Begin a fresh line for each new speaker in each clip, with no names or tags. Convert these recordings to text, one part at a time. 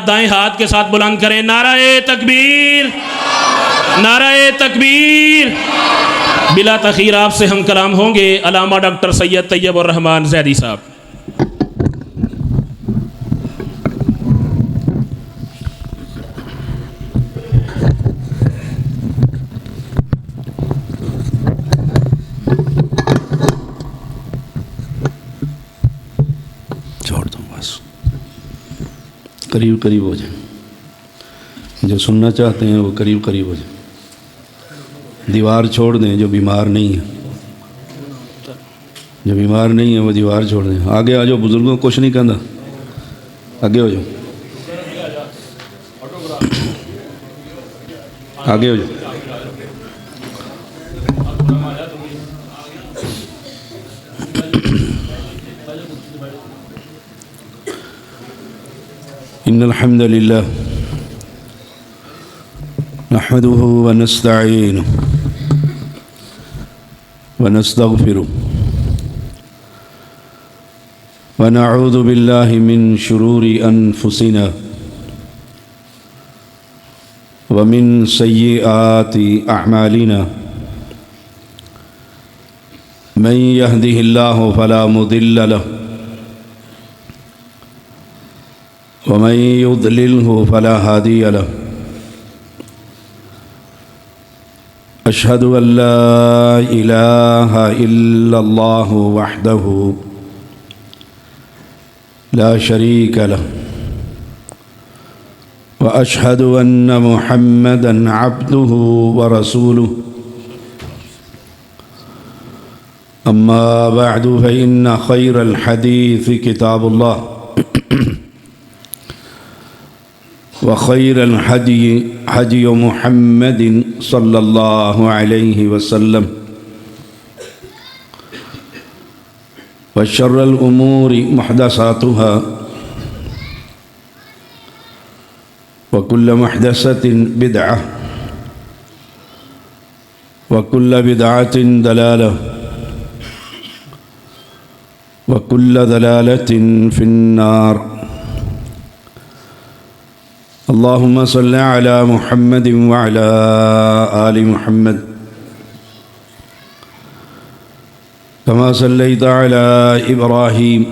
دائیں ہاتھ کے ساتھ بلند کریں، نعرہ تکبیر، نعرہ تکبیر۔ بلا تاخیر آپ سے ہم کلام ہوں گے علامہ ڈاکٹر سید طیب الرحمن زیدی صاحب۔
چھوڑ دو بس، قریب قریب ہو جائیں، جو سننا چاہتے ہیں وہ قریب قریب ہو جائیں۔ دیوار چھوڑ دیں جو بیمار نہیں ہے، جو بیمار نہیں ہے وہ دیوار چھوڑ دیں۔ آگے آ جاؤ، بزرگوں کچھ نہیں کہنا، آگے ہو جاؤ، آگے ہو جاؤ۔ ان الحمد للہ نحمده ونستعینه ونستغفره ونعوذ باللہ من شرور انفسنا ومن سیئات اعمالنا من يهده الله فلا مضل له ومن يضلله فلا هادي له أشهد أن لا إله إلا الله وحده لا شريك له وأشهد أن محمدًا عبده ورسوله أما بعد فإن خير الحديث كتاب الله وخير الهدي هدي محمد صلى الله عليه وسلم وشر الأمور محدثاتها وكل محدثة بدعة وكل بدعة ضلالة وكل ضلالة في النار۔ اللهم صل على محمد وعلى آل محمد كما صليت على إبراهيم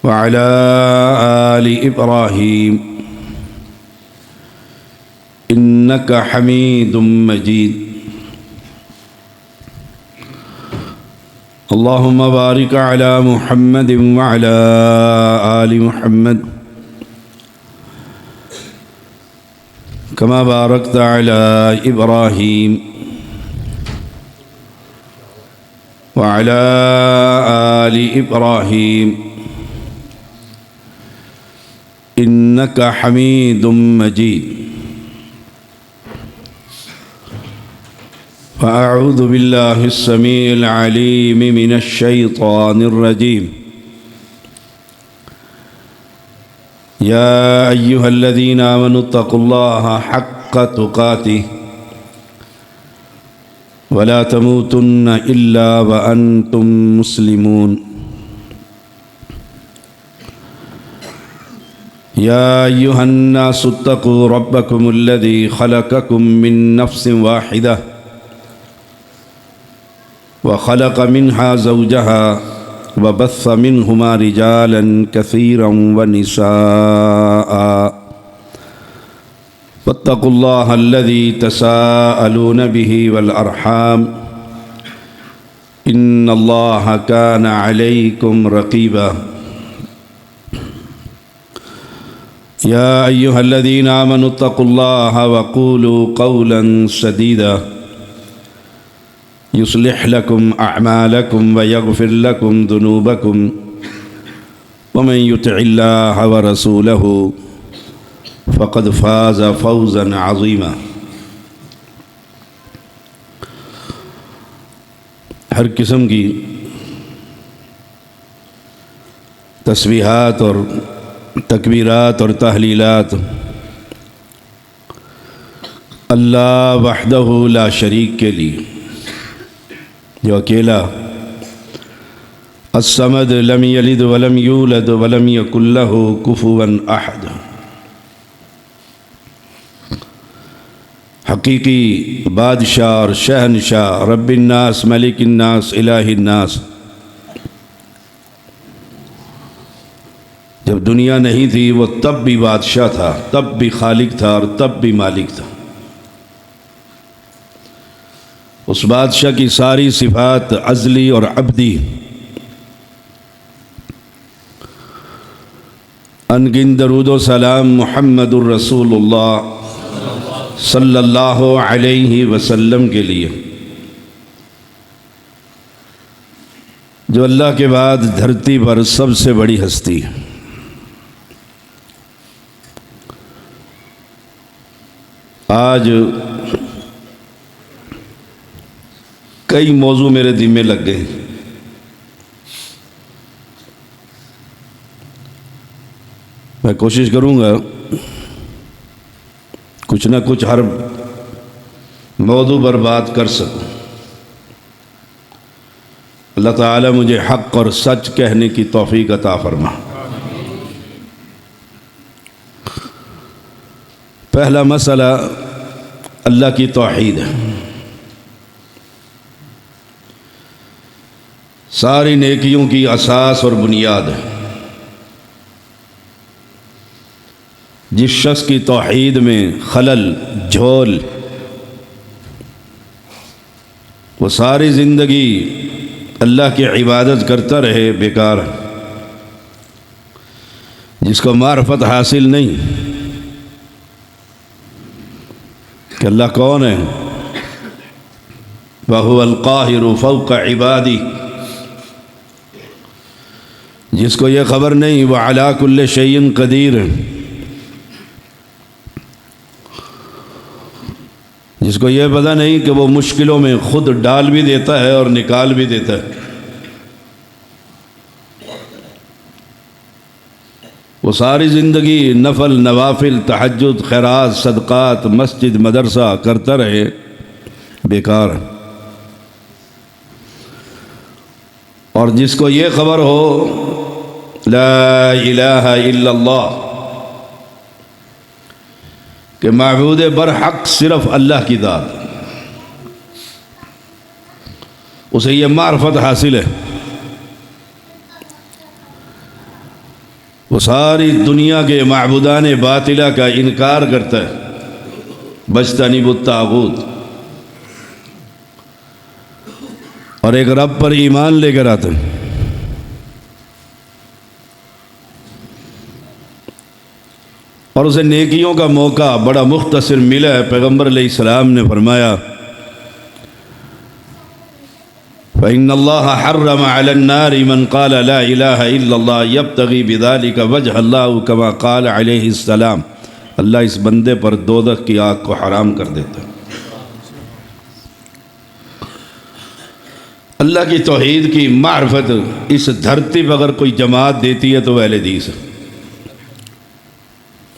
وعلى آل إبراهيم إنك حميد مجيد۔ اللهم بارك على محمد وعلى آل محمد كما باركت على إبراهيم وعلى آل إبراهيم إنك حميد مجيد۔ فأعوذ بالله السميع العليم من الشيطان الرجيم۔ يا أيها الذين آمنوا اتقوا الله حق تقاته ولا تموتن إلا وأنتم مسلمون۔ يا أيها الناس اتقوا ربكم الذي خلقكم من نفس واحدة وخلق منها زوجها وبث منهما رجالا كثيرا ونساء واتقوا الله الذي تساءلون به والأرحام إن الله كان عليكم رقيبا۔ يا أيها الذين آمنوا اتقوا الله وقولوا قولا سديدا يصلح لكم أعمالكم ويغفر لكم ذنوبكم ومن يطع الله ورسوله فقد فاز فوزا عظيما۔ ہر قسم کی تسبیحات اور تکبیرات اور تحلیلات اللہ وحدہ لا شریک کے لیے، جو اکیلا الصمد لم یلد ولم یولد ولم یکن لہ کفوا احد۔ حقیقی بادشاہ اور شہنشاہ، رب الناس، ملک الناس، الہ الناس، جب دنیا نہیں تھی وہ تب بھی بادشاہ تھا، تب بھی خالق تھا اور تب بھی مالک تھا۔ اس بادشاہ کی ساری صفات ازلی اور ابدی، انگن درود و سلام محمد الرسول اللہ صلی اللہ علیہ وسلم کے لیے، جو اللہ کے بعد دھرتی پر سب سے بڑی ہستی ہے۔ آج کئی موضوع میرے دل میں لگ گئے، میں کوشش کروں گا کچھ نہ کچھ ہر موضوع پر بات کر سکوں۔ اللہ تعالیٰ مجھے حق اور سچ کہنے کی توفیق عطا فرما۔ پہلا مسئلہ اللہ کی توحید ہے۔ ساری نیکیوں کی اساس اور بنیاد ہے۔ جس شخص کی توحید میں خلل، جھول، وہ ساری زندگی اللہ کی عبادت کرتا رہے، بیکار ہے۔ جس کو معرفت حاصل نہیں کہ اللہ کون ہے، وَهُوَ الْقَاهِرُ فَوْقَ عِبَادِهِ، جس کو یہ خبر نہیں وَعَلَى كُلِّ شَيْءٍ قَدِيرٌ، جس کو یہ پتہ نہیں کہ وہ مشکلوں میں خود ڈال بھی دیتا ہے اور نکال بھی دیتا ہے۔ وہ ساری زندگی نفل، نوافل، تہجد، خیرات، صدقات، مسجد، مدرسہ کرتا رہے، بیکار ہے۔ اور جس کو یہ خبر ہو لا الہ الا اللہ کہ معبود برحق صرف اللہ کی ذات، اسے یہ معرفت حاصل ہے، وہ ساری دنیا کے معبودان باطلہ کا انکار کرتا ہے، بجتنب الطاغوت، اور ایک رب پر ایمان لے کر آتا ہے۔ اور اسے نیکیوں کا موقع بڑا مختصر ملا ہے۔ پیغمبر علیہ السلام نے فرمایا فَإِنَّ اللَّهَ حَرَّمَ عَلَى النَّارِ مَنْ قَالَ لَا إِلَهَ إِلَّا اللَّهِ يَبْتَغِي بِذَلِكَ وَجْهَ اللَّهُ كَمَا قَالَ عَلَيْهِ السَّلَامُ، اللہ اس بندے پر دوزخ کی آگ کو حرام کر دیتا ہے۔ اللہ کی توحید کی معرفت اس دھرتی پر اگر کوئی جماعت دیتی ہے تو وہ اہل حدیث ہے،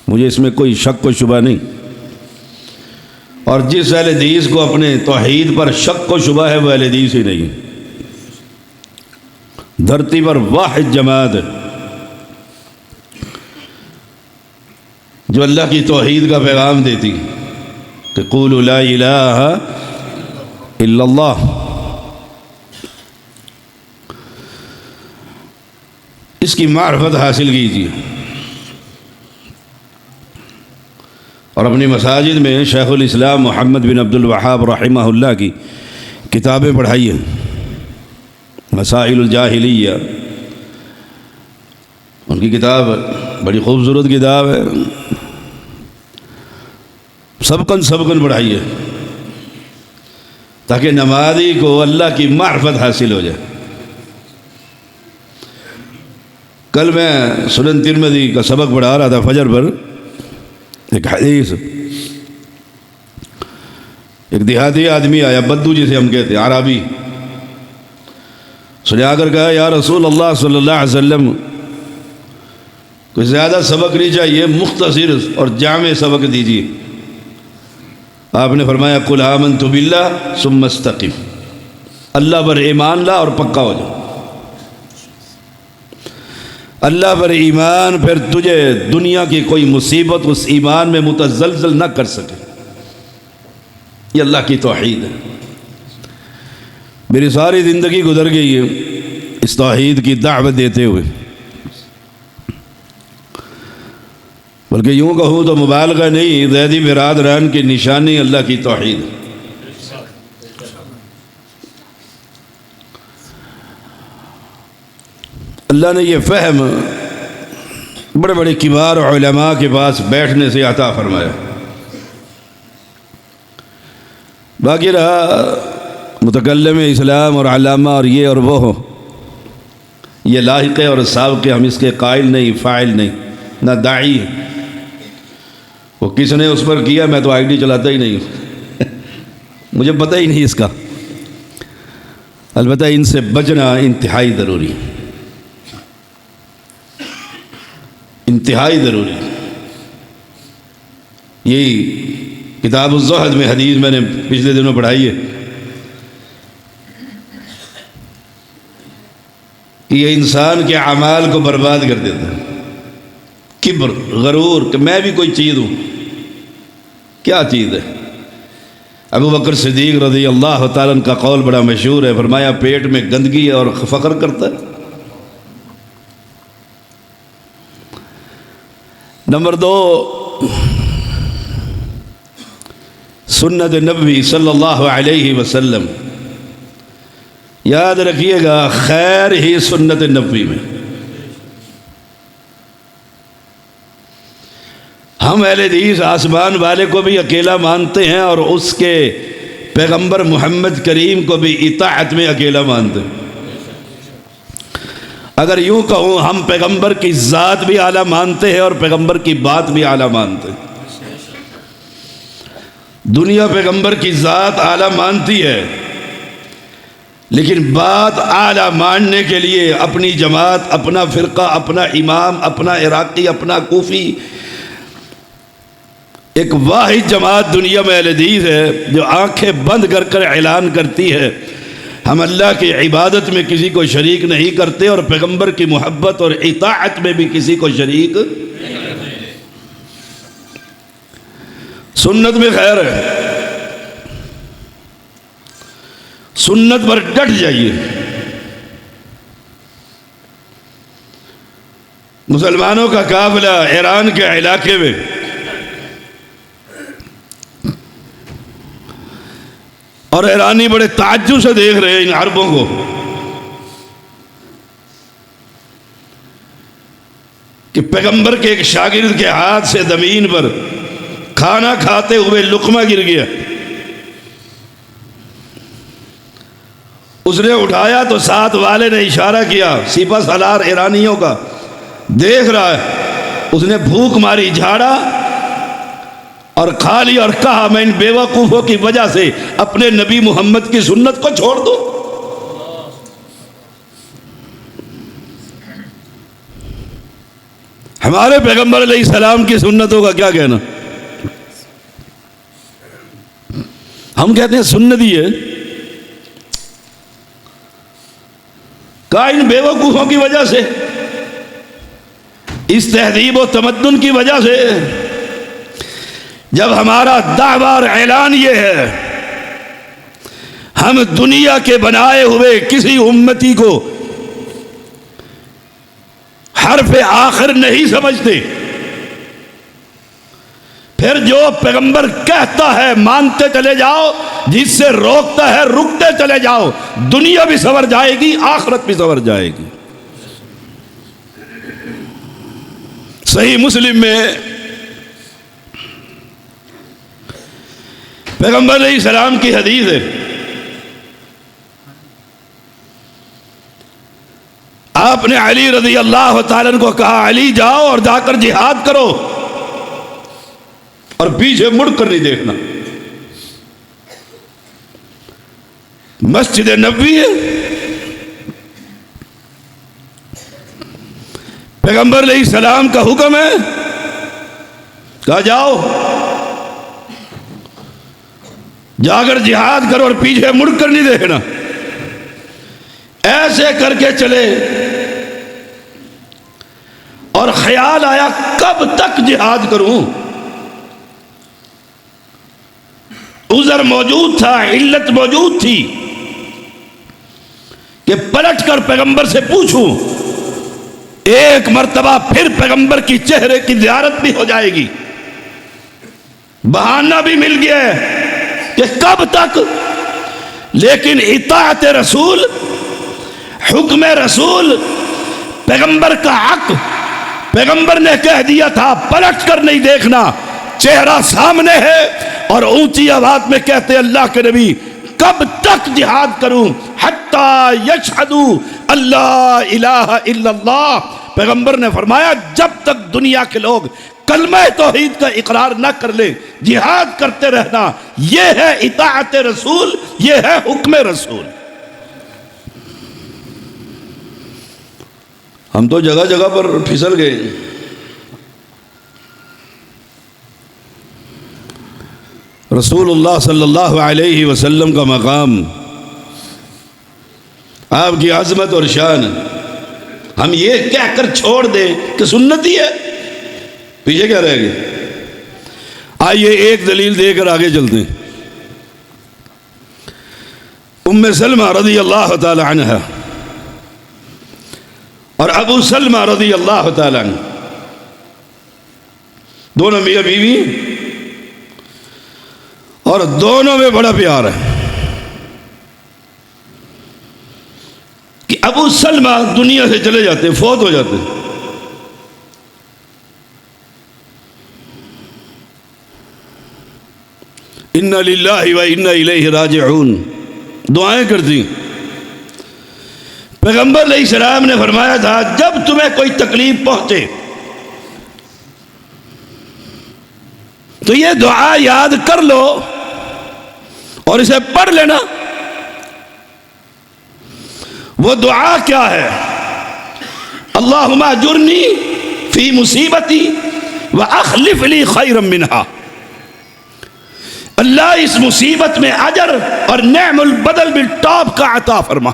مجھے اس میں کوئی شک و شبہ نہیں۔ اور جس اہل حدیث کو اپنے توحید پر شک و شبہ ہے وہ اہل حدیث ہی نہیں۔ دھرتی پر واحد جماعت ہے جو اللہ کی توحید کا پیغام دیتی کہ قولوا لا الہ الا اللہ۔ اس کی معرفت حاصل کیجیے اور اپنی مساجد میں شیخ الاسلام محمد بن عبد الوہاب رحمہ اللہ کی کتابیں پڑھائیے۔ مسائل الجاہلیہ، ان کی کتاب بڑی خوبصورت کتاب ہے، سبقن پڑھائیے تاکہ نمازی کو اللہ کی معرفت حاصل ہو جائے۔ کل میں سنن ترمذی کا سبق پڑھا رہا تھا فجر پر، ایک حدیث، ایک دیہاتی آدمی آیا، بدو جسے ہم کہتے ہیں، عربی، اس نے آ کر کہا یا رسول اللہ صلی اللہ علیہ وسلم، کوئی زیادہ سبق نہیں چاہیے، مختصر اور جامع سبق دیجیے۔ آپ نے فرمایا قل آمنت باللہ ثم استقم، اللہ پر ایمان لا اور پکا ہو جاؤ۔ اللہ پر ایمان، پھر تجھے دنیا کی کوئی مصیبت اس ایمان میں متزلزل نہ کر سکے۔ یہ اللہ کی توحید ہے۔ میری ساری زندگی گزر گئی ہے اس توحید کی دعوت دیتے ہوئے، بلکہ یوں کہوں تو مبالغہ نہیں، زیدی برادران کی نشانی اللہ کی توحید ہے۔ اللہ نے یہ فہم بڑے بڑے کبار علماء کے پاس بیٹھنے سے عطا فرمایا۔ باقی رہا متکلم اسلام اور علامہ اور یہ اور وہ، یہ لاحق اور سابق، ہم اس کے قائل نہیں، فاعل نہیں، نہ داعی ہے۔ وہ کس نے اس پر کیا، میں تو آئی ڈی چلاتا ہی نہیں ہوں، مجھے پتہ ہی نہیں اس کا۔ البتہ ان سے بچنا انتہائی ضروری ہے، انتہائی ضروری۔ یہی کتاب الزہد میں حدیث میں نے پچھلے دنوں پڑھائی ہے کہ یہ انسان کے اعمال کو برباد کر دیتا ہے۔ کبر، غرور کہ میں بھی کوئی چیز ہوں۔ کیا چیز ہے؟ ابو بکر صدیق رضی اللہ تعالیٰ عنہ کا قول بڑا مشہور ہے، فرمایا پیٹ میں گندگی ہے اور فخر کرتا ہے۔ نمبر 2، سنت نبوی صلی اللہ علیہ وسلم۔ یاد رکھیے گا، خیر ہی سنت نبوی میں۔ ہم اہل حدیث آسمان والے کو بھی اکیلا مانتے ہیں اور اس کے پیغمبر محمد کریم کو بھی اطاعت میں اکیلا مانتے ہیں۔ اگر یوں کہوں، ہم پیغمبر کی ذات بھی اعلیٰ مانتے ہیں اور پیغمبر کی بات بھی اعلیٰ مانتے ہیں۔ دنیا پیغمبر کی ذات اعلیٰ مانتی ہے، لیکن بات اعلیٰ ماننے کے لیے اپنی جماعت، اپنا فرقہ، اپنا امام، اپنا عراقی، اپنا کوفی، ایک واحد جماعت دنیا میں اہل حدیث ہے جو آنکھیں بند کر کر اعلان کرتی ہے ہم اللہ کی عبادت میں کسی کو شریک نہیں کرتے اور پیغمبر کی محبت اور اطاعت میں بھی کسی کو شریک۔ سنت میں خیر ہے، سنت پر ڈٹ جائیے۔ مسلمانوں کا قافلہ ایران کے علاقے میں اور ایرانی بڑے تعجب سے دیکھ رہے ہیں ان عربوں کو کہ پیغمبر کے ایک شاگرد کے ہاتھ سے زمین پر کھانا کھاتے ہوئے لقمہ گر گیا۔ اس نے اٹھایا تو ساتھ والے نے اشارہ کیا، سپہ سالار ایرانیوں کا دیکھ رہا ہے۔ اس نے بھوک ماری، جھاڑا اور کھا لی اور کہا میں ان بیوقوفوں کی وجہ سے اپنے نبی محمد کی سنت کو چھوڑ دوں۔ ہمارے پیغمبر علیہ السلام کی سنتوں کا کیا کہنا؟ ہم کہتے ہیں سنت ہی ہے، کہا ان بیوقوفوں کی وجہ سے، اس تہذیب و تمدن کی وجہ سے۔ جب ہمارا دعویٰ اور اعلان یہ ہے ہم دنیا کے بنائے ہوئے کسی امتی کو حرف آخر نہیں سمجھتے، پھر جو پیغمبر کہتا ہے مانتے چلے جاؤ، جس سے روکتا ہے رکتے چلے جاؤ، دنیا بھی سنور جائے گی، آخرت بھی سنور جائے گی۔ صحیح مسلم میں پیغمبر علیہ السلام کی حدیث ہے، آپ نے علی رضی اللہ تعالیٰ عنہ کو کہا علی جاؤ اور جا کر جہاد کرو اور پیچھے مڑ کر نہیں دیکھنا۔ مسجد نبوی ہے، پیغمبر علیہ السلام کا حکم ہے، کہا جاؤ جا کر جہاد کرو اور پیچھے مڑ کر نہیں دیکھنا۔ ایسے کر کے چلے اور خیال آیا کب تک جہاد کروں. عذر موجود تھا، علت موجود تھی کہ پلٹ کر پیغمبر سے پوچھوں. ایک مرتبہ پھر پیغمبر کی چہرے کی زیارت بھی ہو جائے گی. بہانہ بھی مل گیا ہے کہ کب تک. لیکن اطاعت رسول، حکم رسول، پیغمبر کا حق. پیغمبر نے کہہ دیا تھا پلٹ کر نہیں دیکھنا، چہرہ سامنے ہے. اور اونچی آواز میں کہتے اللہ کے نبی کب تک جہاد کروں؟ حتی یشہدوا اللہ الہ الا اللہ. پیغمبر نے فرمایا جب تک دنیا کے لوگ کلمہ توحید کا اقرار نہ کر لیں جہاد کرتے رہنا. یہ ہے اطاعت رسول، یہ ہے حکم رسول. ہم تو جگہ جگہ پر پھسل گئے. رسول اللہ صلی اللہ علیہ وسلم کا مقام، آپ کی عظمت اور شان، ہم یہ کہہ کر چھوڑ دیں کہ سنتی ہے، پیچھے کیا رہ گئے؟ آئیے ایک دلیل دے کر آگے چلتے ہیں. ام سلمہ رضی اللہ تعالی عنہ اور ابو سلمہ رضی اللہ تعالی عنہ، دونوں میاں بیوی، اور دونوں میں بڑا پیار ہے. کہ ابو سلمہ دنیا سے چلے جاتے، فوت ہو جاتے. انا للہ و انا الیہ راجعون دعائیں کرتی. پیغمبر علیہ السلام نے فرمایا تھا جب تمہیں کوئی تکلیف پہنچے تو یہ دعا یاد کر لو اور اسے پڑھ لینا. وہ دعا کیا ہے؟ اللہم اجرنی فی مصیبتی واخلف لی خیرا منہا. اللہ اس مصیبت میں اجر اور نعم البدل بالٹاپ کا عطا فرما.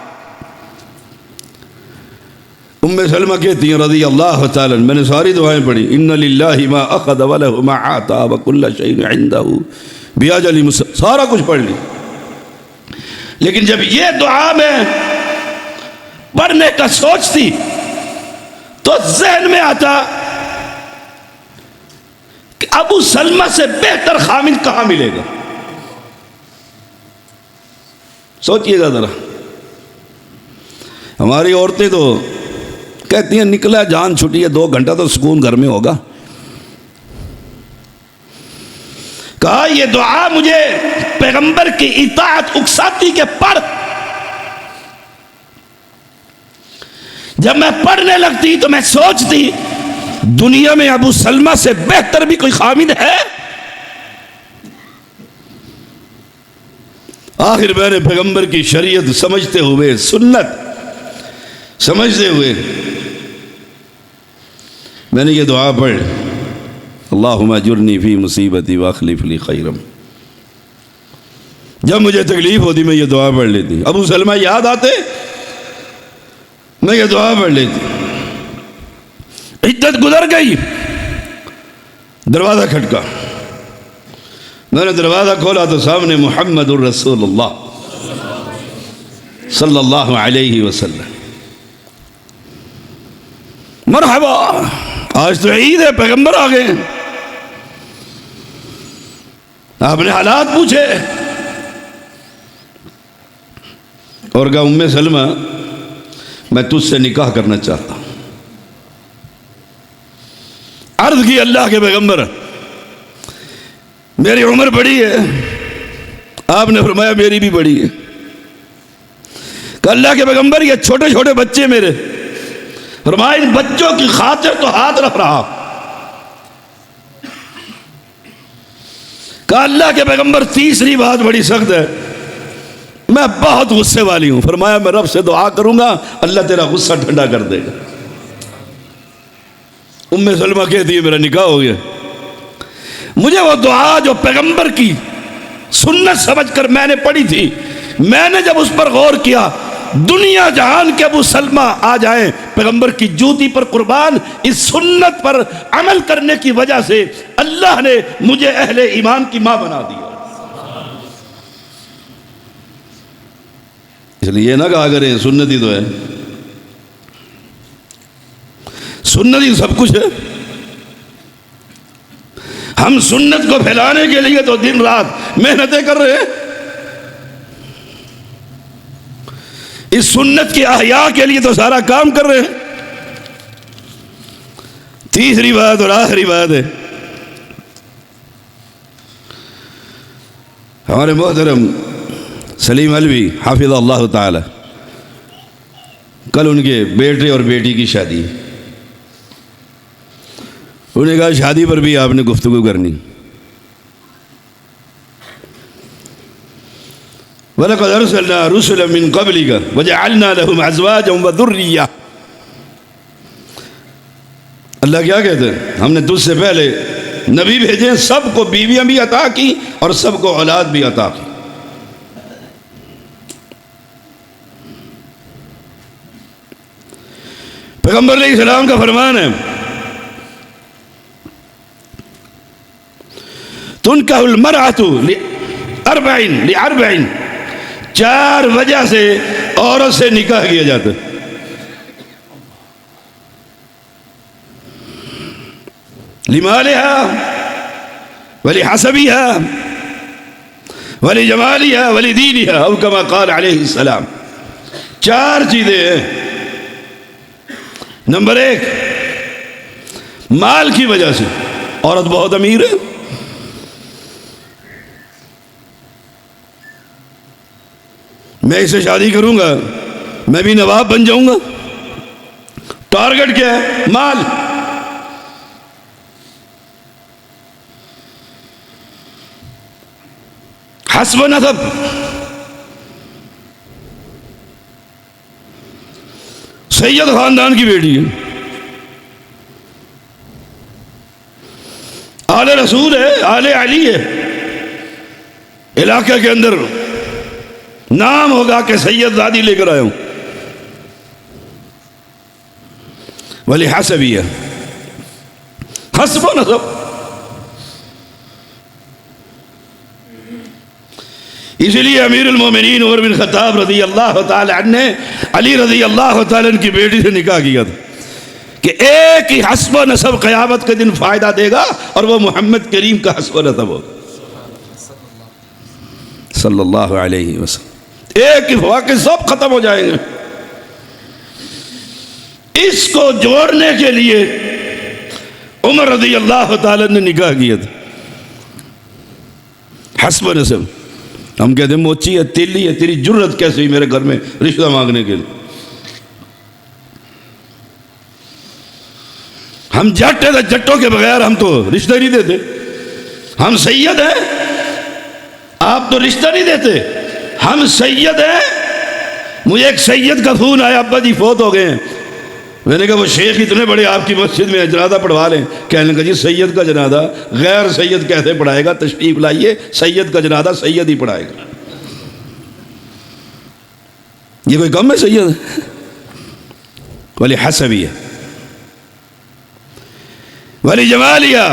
ام سلمہ کہتی ہیں رضی اللہ تعالی عنہ، میں نے ساری دعائیں پڑھی. ان للہ ما اخذ وله ما اعطى وكل شيء عنده باجل مسمى، سارا کچھ پڑھ لی. لیکن جب یہ دعا میں پڑھنے کا سوچتی تو ذہن میں آتا کہ ابو سلمہ سے بہتر خامد کہاں ملے گا. سوچئے گا ذرا. ہماری عورتیں تو کہتی ہیں نکلا جان چھٹی ہے 2 گھنٹہ تو سکون گھر میں ہوگا. کہا یہ دعا مجھے پیغمبر کی اطاعت اکساتی کے پڑھ. جب میں پڑھنے لگتی تو میں سوچتی دنیا میں ابو سلمہ سے بہتر بھی کوئی خامد ہے؟ آخر میں نے پیغمبر کی شریعت سمجھتے ہوئے، سنت سمجھتے ہوئے میں نے یہ دعا پڑھ، اللہم اجرنی فی مصیبتی واخلف لی خیرا. جب مجھے تکلیف ہوتی میں یہ دعا پڑھ لیتی. ابو سلمہ یاد آتے میں یہ دعا پڑھ لیتی. عدت گزر گئی، دروازہ کھٹکا. میں نے دروازہ کھولا تو سامنے محمد الرسول اللہ صلی اللہ علیہ وسلم. مرحبا، آج تو عید ہے، پیغمبر آ گئے. آپ نے حالات پوچھے اور کہا ام سلمہ میں تجھ سے نکاح کرنا چاہتا ہوں. عرض کی اللہ کے پیغمبر میری عمر بڑی ہے. آپ نے فرمایا میری بھی بڑی ہے. کہ اللہ کے پیغمبر یہ چھوٹے چھوٹے بچے میرے، فرمایا ان بچوں کی خاطر تو ہاتھ رکھ رہا. کہ اللہ کے پیغمبر تیسری بات بڑی سخت ہے، میں بہت غصے والی ہوں. فرمایا میں رب سے دعا کروں گا اللہ تیرا غصہ ٹھنڈا کر دے گا. ام سلمہ کہتی ہے میرا نکاح ہو گیا. مجھے وہ دعا جو پیغمبر کی سنت سمجھ کر میں نے پڑھی تھی، میں نے جب اس پر غور کیا دنیا جہان کے ابو سلمہ آ جائیں پیغمبر کی جوتی پر قربان، اس سنت پر عمل کرنے کی وجہ سے اللہ نے مجھے اہل ایمان کی ماں بنا دیا۔ اس لیے یہ نہ کہا کریں سنت ہی تو ہے، سنت ہی سب کچھ ہے۔ ہم سنت کو پھیلانے کے لیے تو دن رات محنتیں کر رہے ہیں، اس سنت کی احیاء کے لیے تو سارا کام کر رہے ہیں۔ تیسری بات اور آخری بات ہے، ہمارے محترم سلیم علوی حافظ اللہ تعالی، کل ان کے بیٹے اور بیٹی کی شادی، انہوں نے کہا شادی پر بھی آپ نے گفتگو کرنی۔ وَلَقَدْ أَرْسَلْنَا رُسُلًا مِّن قَبْلِكَ وَجَعَلْنَا لَهُمْ أَزْوَاجًا وَذُرِّيَّةً۔ اللہ کیا کہتے ہیں؟ ہم نے تجھ سے پہلے نبی بھیجے، سب کو بیویاں بھی عطا کی اور سب کو اولاد بھی عطا کی۔ پیغمبر علیہ السلام کا فرمان ہے تُنْكَحُ الْمَرْأَةُ لِأَرْبَعٍ، 4 وجہ سے عورت سے نکاح کیا جاتا ہے۔ لِمَالِهَا وَلِحَسَبِهَا وَلِجَمَالِهَا وَلِدِينِهَا أَوْ كَمَا قَالَ عَلَيْهِ السَّلام۔ 4 چیزیں ہیں۔ نمبر 1، مال کی وجہ سے، عورت بہت امیر ہے، میں اسے شادی کروں گا، میں بھی نواب بن جاؤں گا۔ ٹارگٹ کیا ہے؟ مال۔ حسب نسب، سید خاندان کی بیٹی ہے، آل رسول ہے، آل علی ہے، علاقے کے اندر نام ہوگا کہ سید زادی لے کر آیا ہوں۔ ولی حسبیہ، حسب و نسب۔ اس لیے امیر المومنین عمر بن خطاب رضی اللہ تعالی عنہ نے علی رضی اللہ تعالی عنہ کی بیٹی سے نکاح کیا تھا کہ ایک ہی حسب و نسب قیامت کے دن فائدہ دے گا، اور وہ محمد کریم کا حسب و نسب ہوگا صلی اللہ علیہ وسلم۔ ایک ہی واقع سب ختم ہو جائیں گے۔ اس کو جوڑنے کے لیے عمر رضی اللہ تعالی نے نکاح کیا تھا، حسب و نسب۔ ہم کہتے ہیں موچی ہے، تیلی ہے، تیری جرت کیسے ہوئی میرے گھر میں رشتہ مانگنے کے لیے؟ ہم جٹ ہیں تو جٹوں کے بغیر ہم تو رشتہ نہیں دیتے۔ ہم سید ہیں، آپ تو رشتہ نہیں دیتے۔ ہم سید ہیں۔ مجھے ایک سید کا فون آیا، ابا جی فوت ہو گئے ہیں۔ میں نے کہا وہ شیخ اتنے بڑے آپ کی مسجد میں جنازہ پڑھوا لیں۔ کہنے لگا جی سید کا جنازہ غیر سید کیسے پڑھائے گا؟ تشریف لائیے، سید کا جنازہ سید ہی پڑھائے گا۔ یہ کوئی کم ہے سید؟ ولی حسبیہ ولی جمالیہ،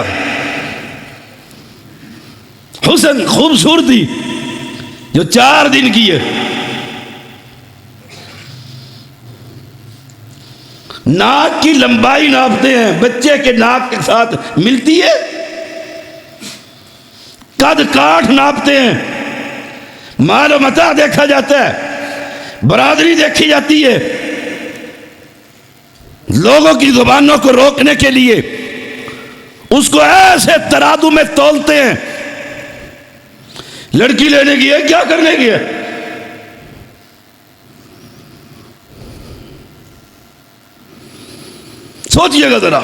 حسن، خوبصورتی جو 4 دن کی ہے۔ ناک کی لمبائی ناپتے ہیں، بچے کے ناک کے ساتھ ملتی ہے۔ قد کاٹھ ناپتے ہیں، مال و متاع دیکھا جاتا ہے، برادری دیکھی جاتی ہے۔ لوگوں کی زبانوں کو روکنے کے لیے اس کو ایسے ترازو میں تولتے ہیں۔ لڑکی لینے کی ہے، کیا کرنے کی ہے؟ سوچئے گا ذرا،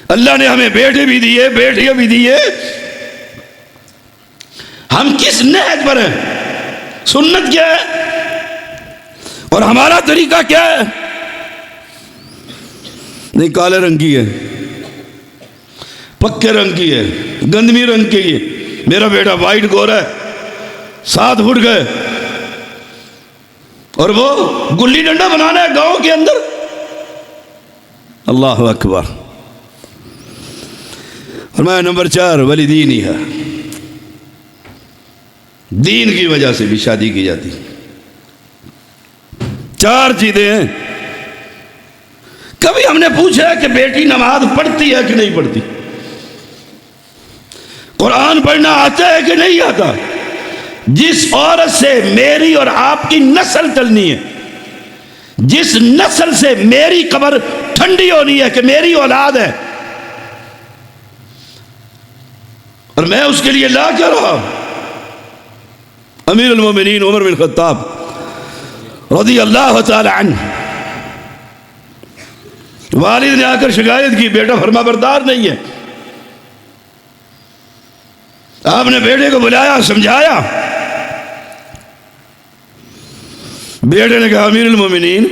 اللہ نے ہمیں بیٹے بھی دیے، بیٹیاں بھی دیے، ہم کس نہج پر ہیں؟ سنت کیا ہے اور ہمارا طریقہ کیا ہے؟ نہیں کالے رنگ کی ہے، پکے رنگ کی ہے، گندمی رنگ کی ہے۔ میرا بیٹا وائٹ گورا ہے، 7 فٹ گئے، اور وہ گلی ڈنڈا بنانا ہے گاؤں کے اندر. اللہ اکبر. فرمایا نمبر 4 والدین ہی ہے. دین کی وجہ سے بھی شادی کی جاتی. 4 چیزیں ہیں. کبھی ہم نے پوچھا کہ بیٹی نماز پڑھتی ہے کہ نہیں پڑھتی؟ قرآن پڑھنا آتا ہے کہ نہیں آتا؟ جس عورت سے میری اور آپ کی نسل چلنی ہے، جس نسل سے میری قبر ٹھنڈی ہونی ہے کہ میری اولاد ہے، اور میں اس کے لیے لا کیا رہا. امیر المومنین عمر بن خطاب رضی اللہ تعالی عنہ، والد نے آ کر شکایت کی بیٹا فرما بردار نہیں ہے. آپ نے بیٹے کو بلایا، سمجھایا. بیٹے نے کہا امیر المومنین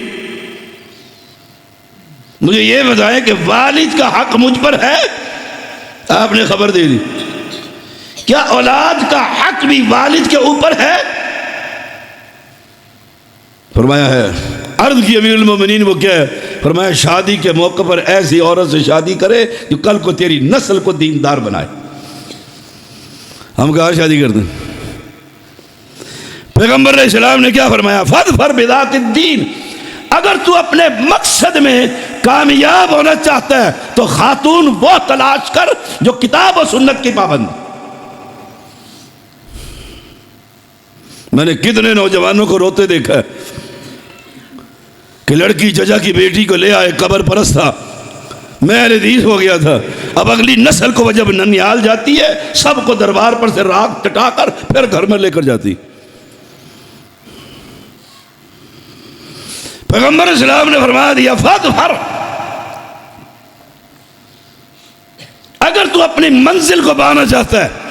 مجھے یہ بتائیں کہ والد کا حق مجھ پر ہے؟ آپ نے خبر دے دی. کیا اولاد کا حق بھی والد کے اوپر ہے؟ فرمایا ہے. عرض کی امیر المومنین وہ کیا ہے؟ فرمایا شادی کے موقع پر ایسی عورت سے شادی کرے جو کل کو تیری نسل کو دیندار بنائے. ہم کہاں شادی کرتے ہیں؟ پیغمبر علیہ السلام نے کیا فرمایا؟ فاظفر بذات الدین. اگر تو اپنے مقصد میں کامیاب ہونا چاہتا ہے تو خاتون وہ تلاش کر جو کتاب و سنت کی پابند. میں نے کتنے نوجوانوں کو روتے دیکھا ہے کہ لڑکی چچا کی بیٹی کو لے آئے، قبر پرست تھا، میں اہل حدیث ہو گیا تھا. اب اگلی نسل کو وہ جب ننیال جاتی ہے سب کو دربار پر سے راگ ٹٹا کر پھر گھر میں لے کر جاتی. پیغمبر اسلام نے فرما دیا فاظفر. اگر تو اپنی منزل کو پانا چاہتا ہے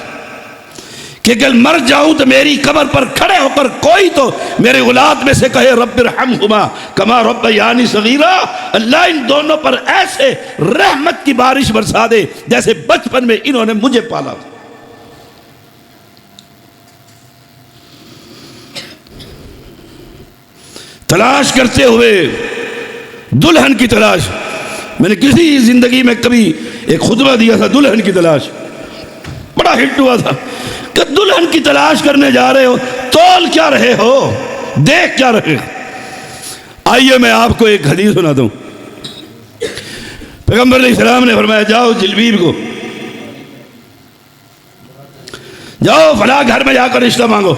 کہ کل مر جاؤں تو میری قبر پر کھڑے ہو کر کوئی تو میرے اولاد میں سے کہے رب ارحمہما کما ربیانی صغیرا، اللہ ان دونوں پر ایسے رحمت کی بارش برسا دے جیسے بچپن میں انہوں نے مجھے پالا. تلاش کرتے ہوئے دلہن کی تلاش. میں نے کسی زندگی میں کبھی ایک خطبہ دیا تھا دلہن کی تلاش، بڑا ہٹ ہوا تھا کہ دلہن کی تلاش کرنے جا رہے ہو، تول کیا رہے ہو، دیکھ کیا رہے ہو. آئیے میں آپ کو ایک حدیث سناتا ہوں. پیغمبر علیہ السلام نے فرمایا جاؤ جلبیب کو، جاؤ فلاں گھر میں جا کر رشتہ مانگو.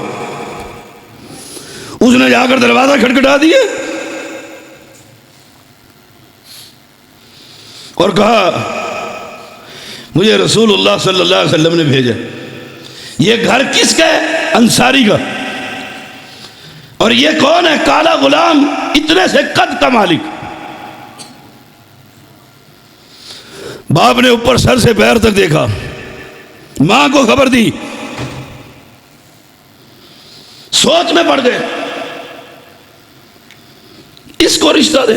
اس نے جا کر دروازہ کھٹکھٹا دیے اور کہا مجھے رسول اللہ صلی اللہ علیہ وسلم نے بھیجا. یہ گھر کس کا ہے؟ انصاری کا. اور یہ کون ہے؟ کالا غلام، اتنے سے قد کا مالک. باپ نے اوپر سر سے پیر تک دیکھا، ماں کو خبر دی، سوچ میں پڑ گئے اس کو رشتہ دے.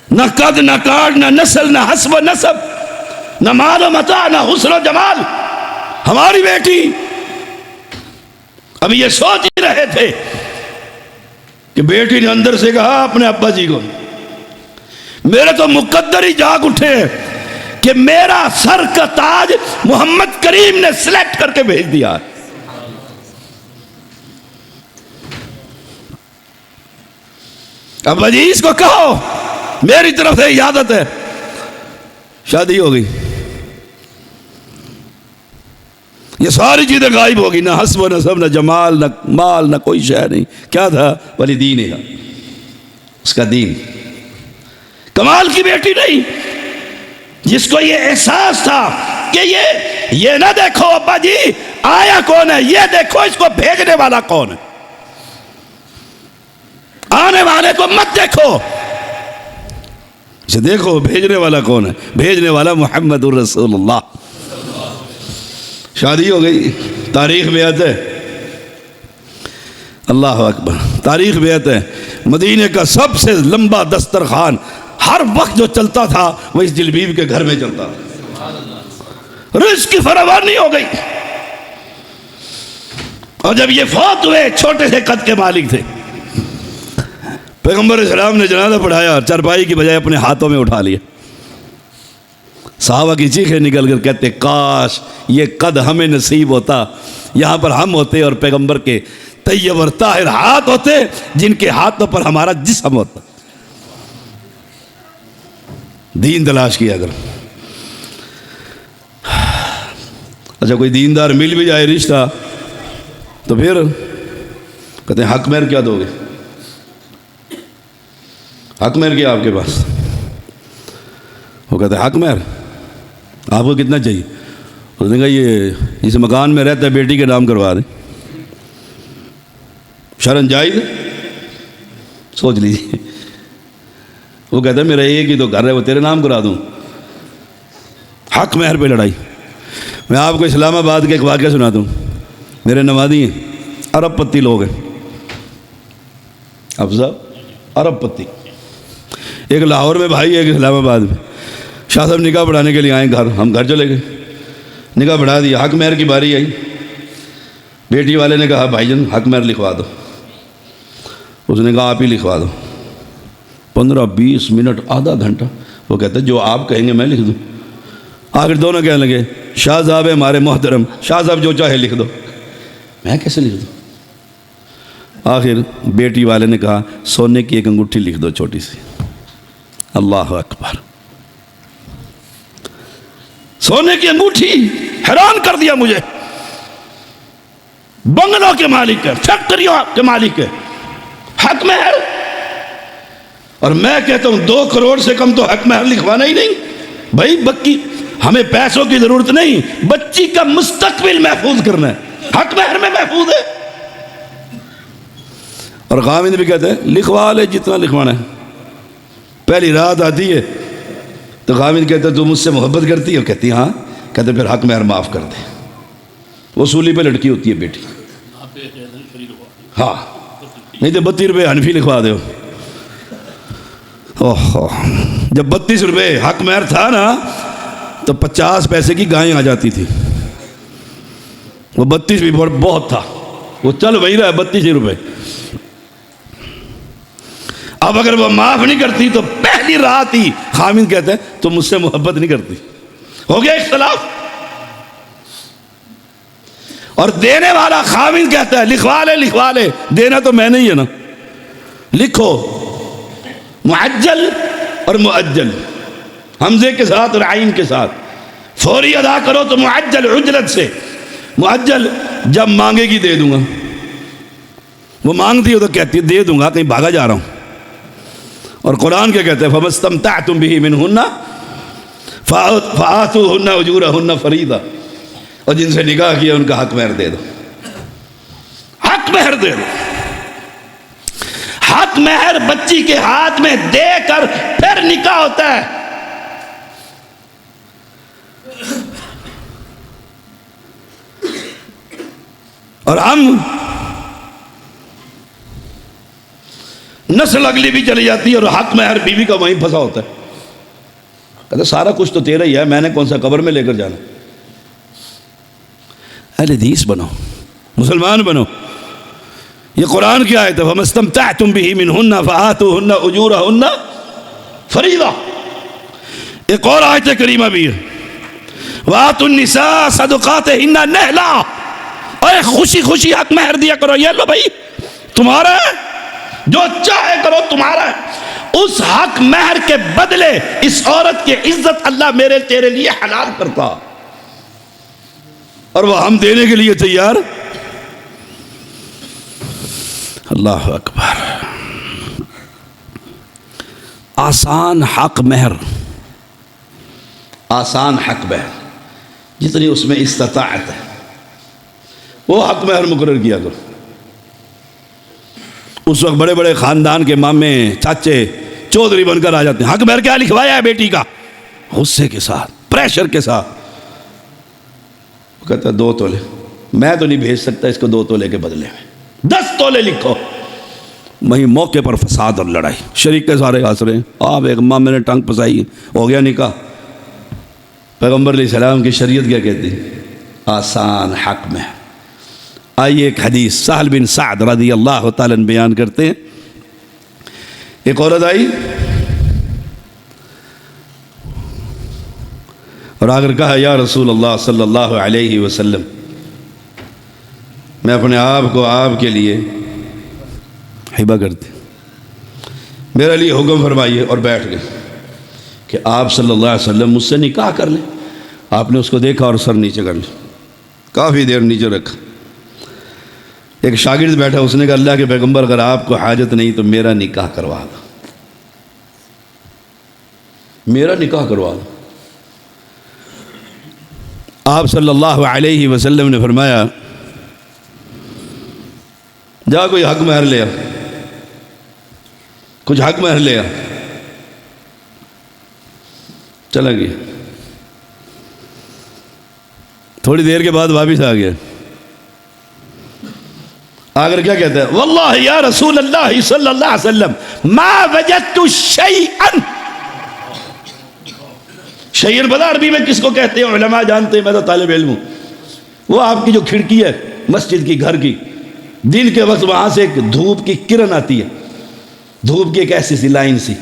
نہ قد نہ کاٹ نہ نسل نہ حسب و نسب نہ مال و متاع نہ حسن و جمال، ہماری بیٹی. اب یہ سوچ ہی رہے تھے کہ بیٹی نے اندر سے کہا اپنے ابا جی کو میرے تو مقدر ہی جاگ اٹھے کہ میرا سر کا تاج محمد کریم نے سلیکٹ کر کے بھیج دیا. ابا جی اس کو کہو میری طرف سے عیادت ہے. شادی ہو گئی. یہ ساری چیزیں غائب ہو گئی، نہ حسب و نسب نہ جمال نہ مال نہ کوئی شے نہیں. کیا تھا؟ ولی دین ہے، اس کا دین. کمال کی بیٹی نہیں جس کو یہ احساس تھا کہ یہ نہ دیکھو ابا جی آیا کون ہے، یہ دیکھو اس کو بھیجنے والا کون ہے. آنے والے کو مت دیکھو، اسے دیکھو بھیجنے والا کون ہے. بھیجنے والا محمد الرسول اللہ. شادی ہو گئی. تاریخ میں آتا ہے، اللہ اکبر، تاریخ میں آتا ہے مدینے کا سب سے لمبا دسترخوان ہر وقت جو چلتا تھا وہ اس جلبیب کے گھر میں چلتا تھا. رزق کی فراوانی ہو گئی. اور جب یہ فوت ہوئے چھوٹے سے قد کے مالک تھے. پیغمبر اسلام نے جنازہ پڑھایا، چارپائی کی بجائے اپنے ہاتھوں میں اٹھا لیا. صحابہ کی چیخیں نکل کر کہتے کاش یہ قد ہمیں نصیب ہوتا، یہاں پر ہم ہوتے اور پیغمبر کے طیب اور طاہر ہاتھ ہوتے جن کے ہاتھوں پر ہمارا جسم ہوتا. دین تلاش کیا کرو. اچھا کوئی دیندار مل بھی جائے رشتہ تو پھر کہتے ہیں حق مہر کیا دو گے؟ حق مہر کیا آپ کے پاس؟ وہ کہتے ہیں حق مہر آپ کو کتنا چاہیے؟ اس نے کہا یہ جس مکان میں رہتا ہے بیٹی کے نام کروا دیں. شرن جائز سوچ لیجیے. وہ کہتا ہے میرا ایک ہی تو گھر ہے وہ تیرے نام کرا دوں. حق مہر پہ لڑائی. میں آپ کو اسلام آباد کا ایک واقعہ سناتا ہوں. میرے نوادی ہیں، ارب پتی لوگ ہیں. افضل ارب پتی. ایک لاہور میں بھائی ہے، ایک اسلام آباد میں. شاہ صاحب نکاح پڑھانے کے لیے آئے گھر، ہم گھر چلے گئے. نکاح پڑھا دیا. حق مہر کی باری آئی. بیٹی والے نے کہا بھائی جان حق مہر لکھوا دو. اس نے کہا آپ ہی لکھوا دو. 15-20 منٹ آدھا گھنٹہ وہ کہتا ہے جو آپ کہیں گے میں لکھ دوں. آخر دونوں کہنے لگے شاہ صاحب ہے ہمارے محترم، شاہ صاحب جو چاہے لکھ دو. میں کیسے لکھ دوں؟ آخر بیٹی والے نے کہا سونے کی ایک انگوٹھی لکھ دو چھوٹی سی. اللہ اکبر. سونے کی انگوٹھی حیران کر دیا مجھے. بنگلوں کے مالک ہے، فیکٹریوں کے مالک ہے، حق مہر. اور میں کہتا ہوں 2 کروڑ سے کم تو حق مہر لکھوانا ہی نہیں. بھائی بکی ہمیں پیسوں کی ضرورت نہیں، بچی کا مستقبل محفوظ کرنا ہے. حق مہر میں محفوظ ہے. اور خامد بھی کہتے ہیں لکھوا لے جتنا لکھوانا ہے. پہلی رات آتی ہے تو خامد کہتے ہیں تو مجھ سے محبت کرتی ہے؟ کہتی ہاں. کہتے پھر حق مہر معاف کر دے. وصولی پہ لڑکی ہوتی ہے بیٹی. ہاں نہیں تو 32 روپے حنفی لکھوا دو. اوہ جب 32 روپے حق مہر تھا نا تو 50 پیسے کی گائیں آ جاتی تھی. وہ 32 بھی بہت تھا. وہ چل وہی رہا ہے 32 روپے. اب اگر وہ معاف نہیں کرتی تو پہلی رات ہی خامد کہتے ہیں تو مجھ سے محبت نہیں کرتی. ہو گیا اختلاف. اور دینے والا خامد کہتا ہے لکھوا لے. دینا تو میں نہیں ہے نا. لکھو معجل اور مؤجل حمزے کے ساتھ اور عین کے ساتھ. فوری ادا کرو تو معجل اجرت سے. مؤجل جب مانگے گی دے دوں گا. وہ مانگتی ہو تو کہتی ہے دے دوں گا، کہیں بھاگا جا رہا ہوں. اور قرآن کیا کہتے ہیں فَمَسْتَمْتَعْتُمْ بِهِ مِنْهُنَّ فَآتُوهُنَّ أُجُورَهُنَّ فَرِيضَةً. اور جن سے نکاح کیا ان کا حق مہر دے دو. حق مہر دے دو. حق مہر بچی کے ہاتھ میں دے کر پھر نکاح ہوتا ہے. اور ہم نسل اگلی بھی چلی جاتی ہے اور حق مہر بیوی کا وہیں پھنسا ہوتا ہے. کہتے سارا کچھ تو تیرا ہی ہے، میں نے کون سا قبر میں لے کر جانا. اہل حدیث بنو، مسلمان بنو. یہ قرآن کی آیت ہے فَمَسْتَمْتَعْتُمْ بِهِ مِنْهُنَّ فَآتُوهُنَّ أُجُورَهُنَّ فَرِيضَةً. ایک اور آیت کریمہ بھی ہے وَآتُوا النِّسَاءَ صَدُقَاتِهِنَّ نِحْلًا. اے خوشی خوشی حق مہر دیا کرو. یہ لو بھائی تمہارا ہے، جو چاہے کرو تمہارا ہے. اس حق مہر کے بدلے اس عورت کی عزت اللہ میرے تیرے لیے حلال کرتا اور وہ ہم دینے کے لیے تیار. اللہ اکبر. آسان حق مہر، آسان حق مہر جتنی اس میں استطاعت ہے وہ حق مہر مقرر کیا کرو. اس وقت بڑے بڑے خاندان کے مامے چاچے چودھری بن کر آ جاتے ہیں. حق مہر کیا لکھوایا ہے بیٹی کا؟ غصے کے ساتھ، پریشر کے ساتھ. وہ کہتا ہے 2 تولے. میں تو نہیں بھیج سکتا اس کو 2 تولے کے بدلے میں 10 تولے لکھو. وہیں موقع پر فساد اور لڑائی. شریک کے سارے ہنس رہے ہیں. آپ ایک مامے نے ٹانگ پھنسائی، ہو گیا نکاح. پیغمبر علیہ السلام کی شریعت کیا کہتی ہے؟ آسان حق مہر. آئیے ایک حدیث سہل بن سعد رضی اللہ تعالیٰ عنہ بیان کرتے ہیں. ایک عورت آئی اور آ کر کہا یا رسول اللہ صلی اللہ علیہ وسلم میں اپنے آپ کو آپ کے لیے ہبہ کرتی ہوں، میرے لیے حکم فرمائیے. اور بیٹھ گئے کہ آپ صلی اللہ علیہ وسلم مجھ سے نکاح کر لیں. آپ نے اس کو دیکھا اور سر نیچے کر لیا، کافی دیر نیچے رکھا. ایک شاگرد بیٹھا، اس نے کہا اللہ کے پیغمبر اگر آپ کو حاجت نہیں تو میرا نکاح کروا دو، میرا نکاح کروا دو. آپ صلی اللہ علیہ وسلم نے فرمایا جا کوئی حق مہر لے آ، کچھ حق مہر لے آ. چلا گیا. تھوڑی دیر کے بعد واپس آ گیا. آگر کیا کہتا ہے واللہ یا رسول اللہ صلی اللہ علیہ وسلم ما وجدت شیئا. شیئا بلا عربی میں کس کو کہتے ہیں علماء جانتے ہیں، میں تو طالب علم ہوں. وہ آپ کی جو کھڑکی ہے مسجد کی، گھر کی، دن کے وقت وہاں سے ایک دھوپ کی کرن آتی ہے، دھوپ کی ایک ایسی سی لائن سی،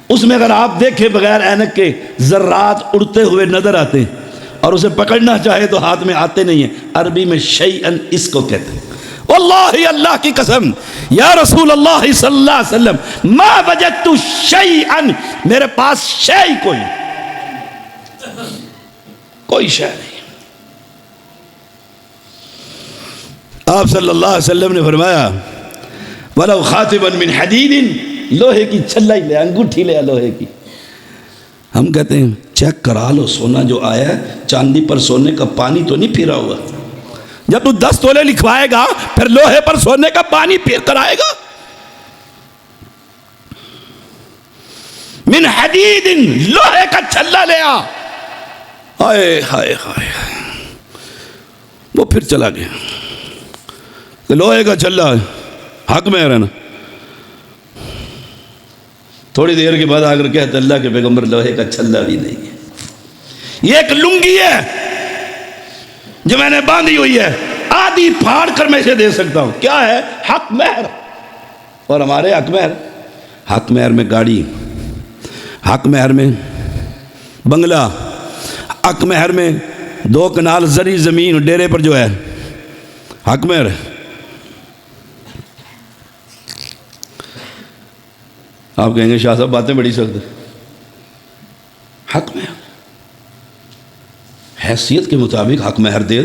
اس میں اگر آپ دیکھیں بغیر اینک کے ذرات اڑتے ہوئے نظر آتے ہیں اور اسے پکڑنا چاہے تو ہاتھ میں آتے نہیں ہیں. عربی میں شیئن اس کو کہتے ہیں. واللہ اللہ کی قسم یا رسول اللہ صلی اللہ علیہ وسلم ما وجدت شیئن، میرے پاس شیء کوئی شیء نہیں. آپ صلی اللہ علیہ وسلم نے فرمایا وَلَوْ خَاتِبًا مِّنْ حَدِيدٍ، لوہے کی چھلا ہی لے، انگوٹھی لے لوہے کی. ہم کہتے ہیں چیک کرا لو سونا جو آیا ہے، چاندی پر سونے کا پانی تو نہیں پھرا ہوا. جب تو 10 تولے لکھوائے گا پھر لوہے پر سونے کا پانی پھر کر آئے گا. من حدید، لوہے کا چھلا لے آ. ہائے ہائے ہائے، وہ پھر چلا گیا. لوہے کا چھلا حق میں رہنا. تھوڑی دیر کے بعد آ کر کہتے اللہ کے پیغمبر لوہے کا چھلا بھی نہیں ہے، یہ ایک لنگی ہے جو میں نے باندھی ہوئی ہے، آدھی پھاڑ کر میں اسے دے سکتا ہوں. کیا ہے؟ حق مہر. اور ہمارے حق مہر، حق مہر میں گاڑی، حق مہر میں بنگلہ، حق مہر میں 2 کنال زرعی زمین ڈیرے پر جو ہے، حق مہر. آپ کہیں گے شاہ صاحب باتیں بڑی سخت ہیں. حق مہر حیثیت کے مطابق حق مہر دے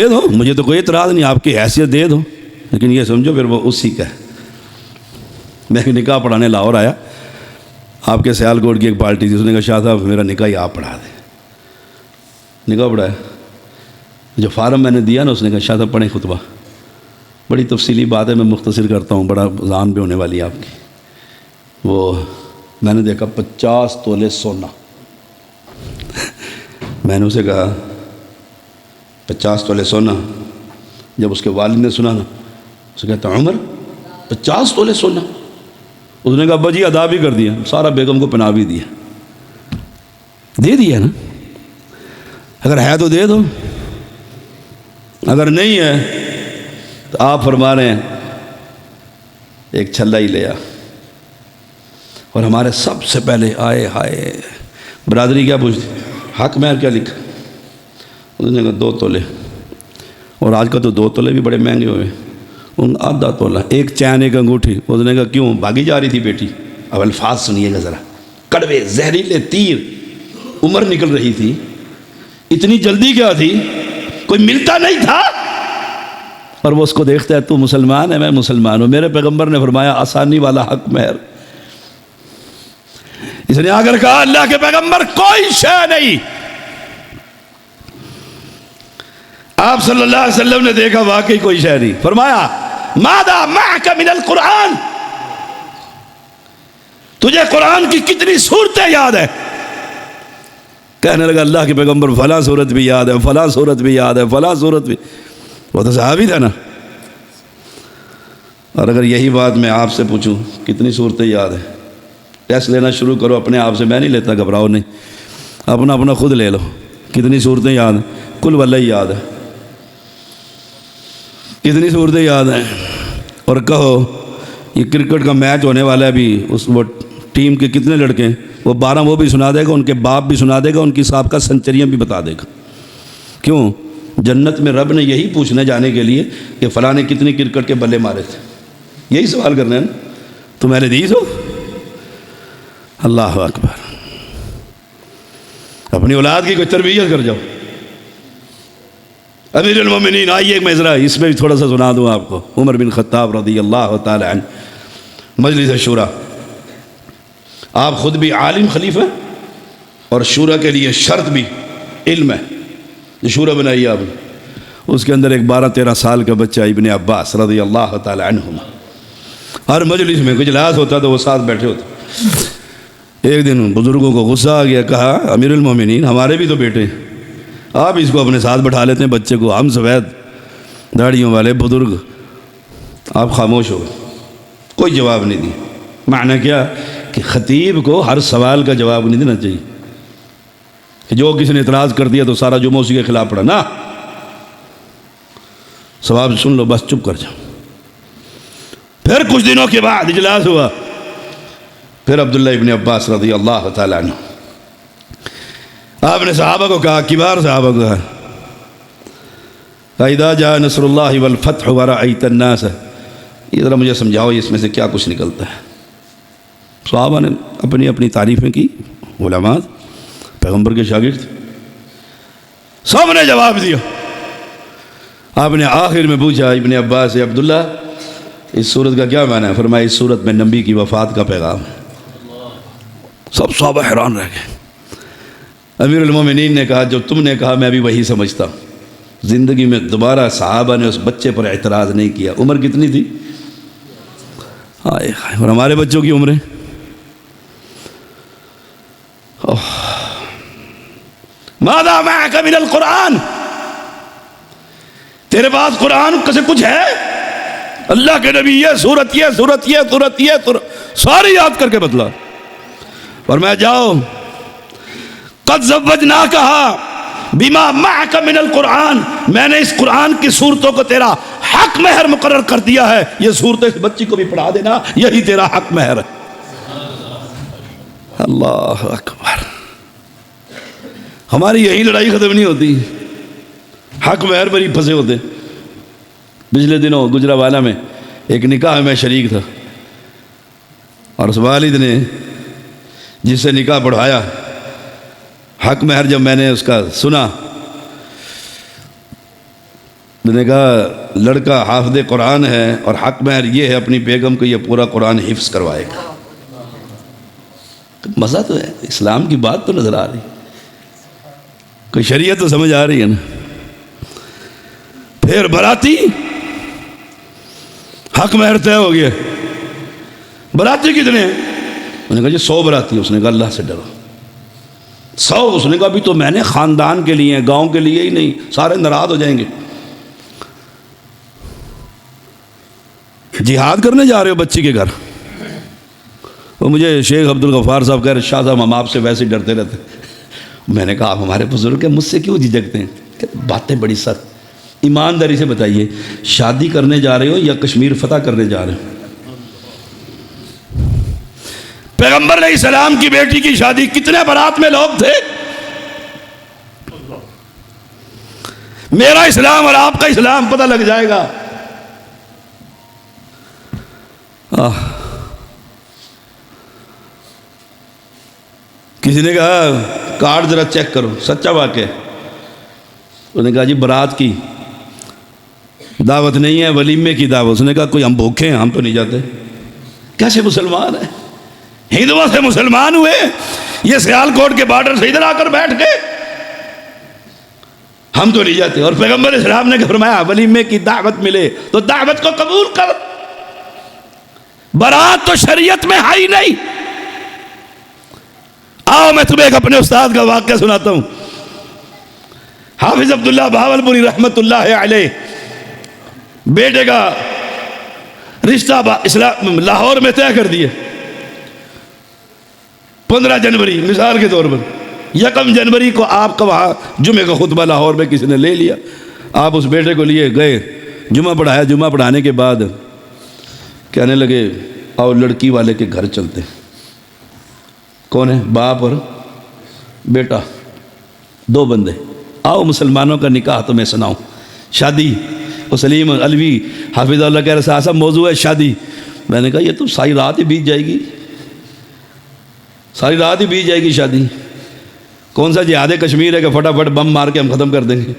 دو، مجھے تو کوئی اعتراض نہیں، آپ کی حیثیت دے دو، لیکن یہ سمجھو پھر وہ اسی کا ہے. میں نکاح پڑھانے لاہور آیا، آپ کے سیالکوٹ کی ایک پارٹی تھی، اس نے کہا شاہ صاحب میرا نکاح ہی آپ پڑھا دیں. نکاح پڑھایا، جو فارم میں نے دیا نا اس نے کہا شاہ صاحب پڑھیں خطبہ. بڑی تفصیلی بات ہے، میں مختصر کرتا ہوں، بڑا ذہن پہ ہونے والی ہے آپ کی. وہ میں نے دیکھا 50 تولے سونا. میں نے اسے کہا 50 تولے سونا. جب اس کے والد نے سنا نا، اسے کہتا عمر 50 تولے سونا. اس نے کہا ابا جی ادا بھی کر دیا، سارا بیگم کو پہنا بھی دیا. دے دیا نا، اگر ہے تو دے دو، اگر نہیں ہے تو آپ فرما رہے ہیں ایک چھلا ہی لیا. اور ہمارے سب سے پہلے آئے ہائے برادری کیا پوچھتی حق مہر کیا لکھا؟ اس نے کہا 2 تولے. اور آج کا تو 2 تولے بھی بڑے مہنگے ہوئے. ان آدھا تولہ، ایک چین ایک انگوٹھی. اس نے کہا کیوں؟ بھاگی جا رہی تھی بیٹی. اب الفاظ سنیے گا ذرا، کڑوے زہریلے تیر. عمر نکل رہی تھی، اتنی جلدی کیا تھی؟ کوئی ملتا نہیں تھا. اور وہ اس کو دیکھتا ہے تو مسلمان ہے، میں مسلمان ہوں. میرے پیغمبر نے فرمایا آسانی والا حق مہر. اس نے آ کر کہا اللہ کے پیغمبر کوئی شے نہیں. آپ صلی اللہ علیہ وسلم نے دیکھا واقعی کوئی شے نہیں. فرمایا ماذا معک من القرآن، تجھے قرآن کی کتنی صورتیں یاد ہے؟ کہنے لگا اللہ کے پیغمبر فلاں صورت بھی یاد ہے، فلاں صورت بھی یاد ہے، فلاں صورت بھی. وہ تو صحابی تھا نا. اور اگر یہی بات میں آپ سے پوچھوں کتنی صورتیں یاد ہیں، ٹیسٹ لینا شروع کرو اپنے آپ سے. میں نہیں لیتا، گھبراؤ نہیں، اپنا خود لے لو. کتنی صورتیں یاد ہیں؟ کل واللہ ہی یاد ہے. کتنی صورتیں یاد ہیں؟ اور کہو یہ کرکٹ کا میچ ہونے والا ہے ابھی، وہ ٹیم کے کتنے لڑکے ہیں؟ وہ 12 وہ بھی سنا دے گا، ان کے باپ بھی سنا دے گا، ان کی سابقہ سنچریاں بھی بتا دے گا۔ کیوں؟ جنت میں رب نے یہی پوچھنے جانے کے لیے کہ فلاں نے کتنی کرکٹ کے بلے مارے تھے، یہی سوال کرنا ہے نا، تم اہل حدیث ہو؟ اللہ اکبر۔ اپنی اولاد کی کوئی تربیت کر جاؤ۔ امیر المومنین، آئیے میں ذرا اس میں بھی تھوڑا سا سنا دوں آپ کو۔ عمر بن خطاب رضی اللہ تعالی عنہ، مجلس شورا، آپ خود بھی عالم خلیفہ اور شورا کے لیے شرط بھی علم ہے۔ جو شورا بنائی آپ نے، اس کے اندر ایک 12-13 سال کا بچہ ابن عباس رضی اللہ تعالی عنہما، ہر مجلس میں کچھ اجلاس ہوتا تو وہ ساتھ بیٹھے ہوتے۔ ایک دن بزرگوں کو غصہ آ گیا، کہا امیر المومنین ہمارے بھی تو بیٹے ہیں، آپ اس کو اپنے ساتھ بٹھا لیتے ہیں بچے کو، ہم سفید داڑھیوں والے بزرگ، آپ خاموش ہو گئے، کوئی جواب نہیں دیا۔ معنی کیا کہ خطیب کو ہر سوال کا جواب نہیں دینا چاہیے کہ جو کسی نے اعتراض کر دیا تو سارا جمعہ اسی کے خلاف پڑھا، نہ، سوال سن لو بس چپ کر جاؤ۔ پھر کچھ دنوں کے بعد اجلاس ہوا، پھر عبداللہ ابن عباس رضی اللہ تعالیٰ عنہ، آپ نے صحابہ کو کہا، کبار صحابہ کو کہا، اذا جاء نصر اللہ والفتح ورأیت الناس، یہ ذرا مجھے سمجھاؤ اس میں سے کیا کچھ نکلتا ہے۔ صحابہ نے اپنی اپنی تعریفیں کی، علماء پیغمبر کے شاگرد، سب نے جواب دیا۔ آپ نے آخر میں پوچھا ابن عباس سے، عبداللہ اس صورت کا کیا معنی ہے؟ فرمایا اس صورت میں نبی کی وفات کا پیغام ہے۔ سب صحابہ حیران رہ گئے۔ امیر المومنین نے کہا جو تم نے کہا میں بھی وہی سمجھتا ہوں۔ زندگی میں دوبارہ صحابہ نے اس بچے پر اعتراض نہیں کیا۔ عمر کتنی تھی؟ اور ہمارے بچوں کی عمریں، ماذا معک من القرآن، تیرے پاس قرآن سے کچھ ہے؟ اللہ کے نبی یہ صورت یہ صورت یہ صورت یہ صورت ساری یاد کر کے بتلا، اور میں جاؤ قد زوجناکہا بما معک من القرآن، میں نے اس قرآن کی صورتوں کو تیرا حق مہر مقرر کر دیا ہے، یہ صورتیں اس بچی کو بھی پڑھا دینا، یہی تیرا حق مہر ہے۔ اللہ اکبر۔ ہماری یہی لڑائی ختم نہیں ہوتی، حق مہر پر ہی پھنسے ہوتے۔ پچھلے دنوں گجرانوالہ میں ایک نکاح میں شریک تھا، اور اس والد نے جس سے نکاح پڑھایا، حق مہر جب میں نے اس کا سنا، میں نے کہا لڑکا حافظ قرآن ہے اور حق مہر یہ ہے اپنی بیگم کو یہ پورا قرآن حفظ کروائے گا۔ مزہ تو ہے، اسلام کی بات تو نظر آ رہی، کوئی شریعت تو سمجھ آ رہی ہے نا۔ پھر براتی، حق مہر طے ہو گیا، براتی کتنے ہیں؟ میں نے کہا جی 100 براتی۔ اس نے کہا اللہ سے ڈرو، 100؟ اس نے کہا ابھی تو میں نے خاندان کے لیے، گاؤں کے لیے ہی نہیں، سارے ناراض ہو جائیں گے۔ جہاد کرنے جا رہے ہو بچی کے گھر؟ وہ مجھے شیخ عبدالغفار صاحب کہہ رہے شاہ صاحب ہم آپ سے ویسے ہی ڈرتے رہتے۔ میں نے کہا آپ ہمارے بزرگ ہیں، مجھ سے کیوں جھجکتے ہیں؟ باتیں بڑی سخت، ایمانداری سے بتائیے شادی کرنے جا رہے ہو یا کشمیر فتح کرنے جا رہے ہو؟ پیغمبر علیہ السلام کی بیٹی کی شادی کتنے بارات میں لوگ تھے؟ میرا اسلام اور آپ کا اسلام پتہ لگ جائے گا۔ کسی نے کہا کارڈ ذرا چیک کرو، سچا واقعہ۔ انہوں نے کہا جی برات کی دعوت نہیں ہے، ولیمے کی دعوت۔ اس نے کہا کوئی ہم بھوکے ہیں، ہم تو نہیں جاتے۔ کیسے مسلمان ہیں؟ ہندوؤں سے مسلمان ہوئے، یہ سیال کوٹ کے بارڈر سے ادھر آ کر بیٹھ گئے، ہم تو نہیں جاتے۔ اور پیغمبر اسلام نے فرمایا ولیمے کی دعوت ملے تو دعوت کو قبول کر، برات تو شریعت میں ہے ہی نہیں۔ آؤ میں تمہیں ایک اپنے استاد کا واقعہ سناتا ہوں۔ حافظ عبداللہ بہاولپوری رحمت اللہ علیہ، بیٹے کا رشتہ لاہور میں طے کر دیے۔ 15 جنوری مثال کے طور پر، 1 جنوری کو آپ کا وہاں جمعے کا خطبہ لاہور میں کسی نے لے لیا، آپ اس بیٹے کو لیے گئے جمعہ پڑھایا، جمعہ پڑھانے کے بعد کہنے لگے آؤ لڑکی والے کے گھر چلتے ہیں۔ کون ہے؟ باپ اور بیٹا، 2 بندے، آؤ مسلمانوں کا نکاح تمہیں سناؤں، شادی۔ وہ سلیم علوی حافظ اللہ کہہ رہے صاحب موضوع ہے شادی۔ میں نے کہا یہ تو ساری رات ہی بیت جائے گی، ساری رات ہی بیت جائے گی شادی، کون سا جہاد کشمیر ہے کہ فٹافٹ بم مار کے ہم ختم کر دیں گے۔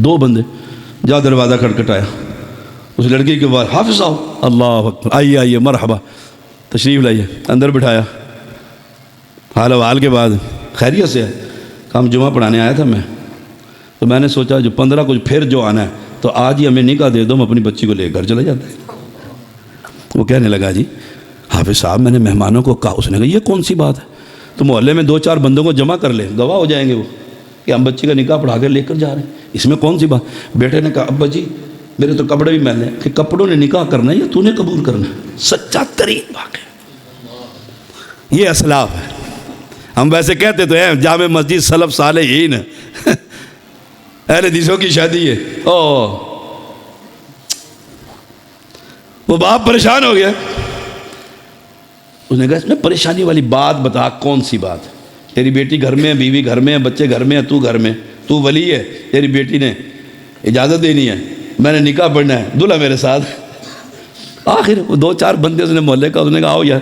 2 بندے، جاؤ دروازہ کھٹکھٹایا، اس لڑکی کے بعد حافظ آؤ، اللہ اکبر، آئیے آئیے مرحبا، تشریف لائیے، اندر بٹھایا، حال احوال کے بعد خیریت سے ہے، ہم جمعہ پڑھانے آیا تھا میں، تو میں نے سوچا جو 15 کو پھر جو آنا ہے تو آج ہی ہمیں نکاح دے دو، ہم اپنی بچی کو لے کر چلے جاتے ہیں۔ وہ کہنے لگا جی حافظ صاحب میں نے مہمانوں کو کہا، اس نے کہا یہ کون سی بات ہے، تو محلے میں 2-4 بندوں کو جمع کر لیں، گواہ ہو جائیں گے وہ کہ ہم بچی کا نکاح پڑھا کے لے کر جا رہے ہیں، اس میں کون سی بات۔ بیٹے نے کہا ابا جی میرے تو کپڑے بھی میلے ہیں، کہ کپڑوں نے نکاح کرنا ہے یا تو نے قبول کرنا ہے؟ سچا ترین واقعہ، یہ اسلاف ہے۔ ہم ویسے کہتے تو ہیں جامع مسجد سلف صالحین اہل حدیثوں کی شادی ہے، وہ باپ پریشان ہو گیا، اس نے کہا اس میں پریشانی والی بات بتا، کون سی بات؟ تیری بیٹی گھر میں ہے، بیوی گھر میں ہے، بچے گھر میں ہیں، تو گھر میں، تو ولی ہے، تیری بیٹی نے اجازت دینی ہے، میں نے نکاح پڑھنا ہے، دلہا میرے ساتھ۔ آخر وہ 2-4 بندے اس نے محلے کا، اس نے کہا آؤ یار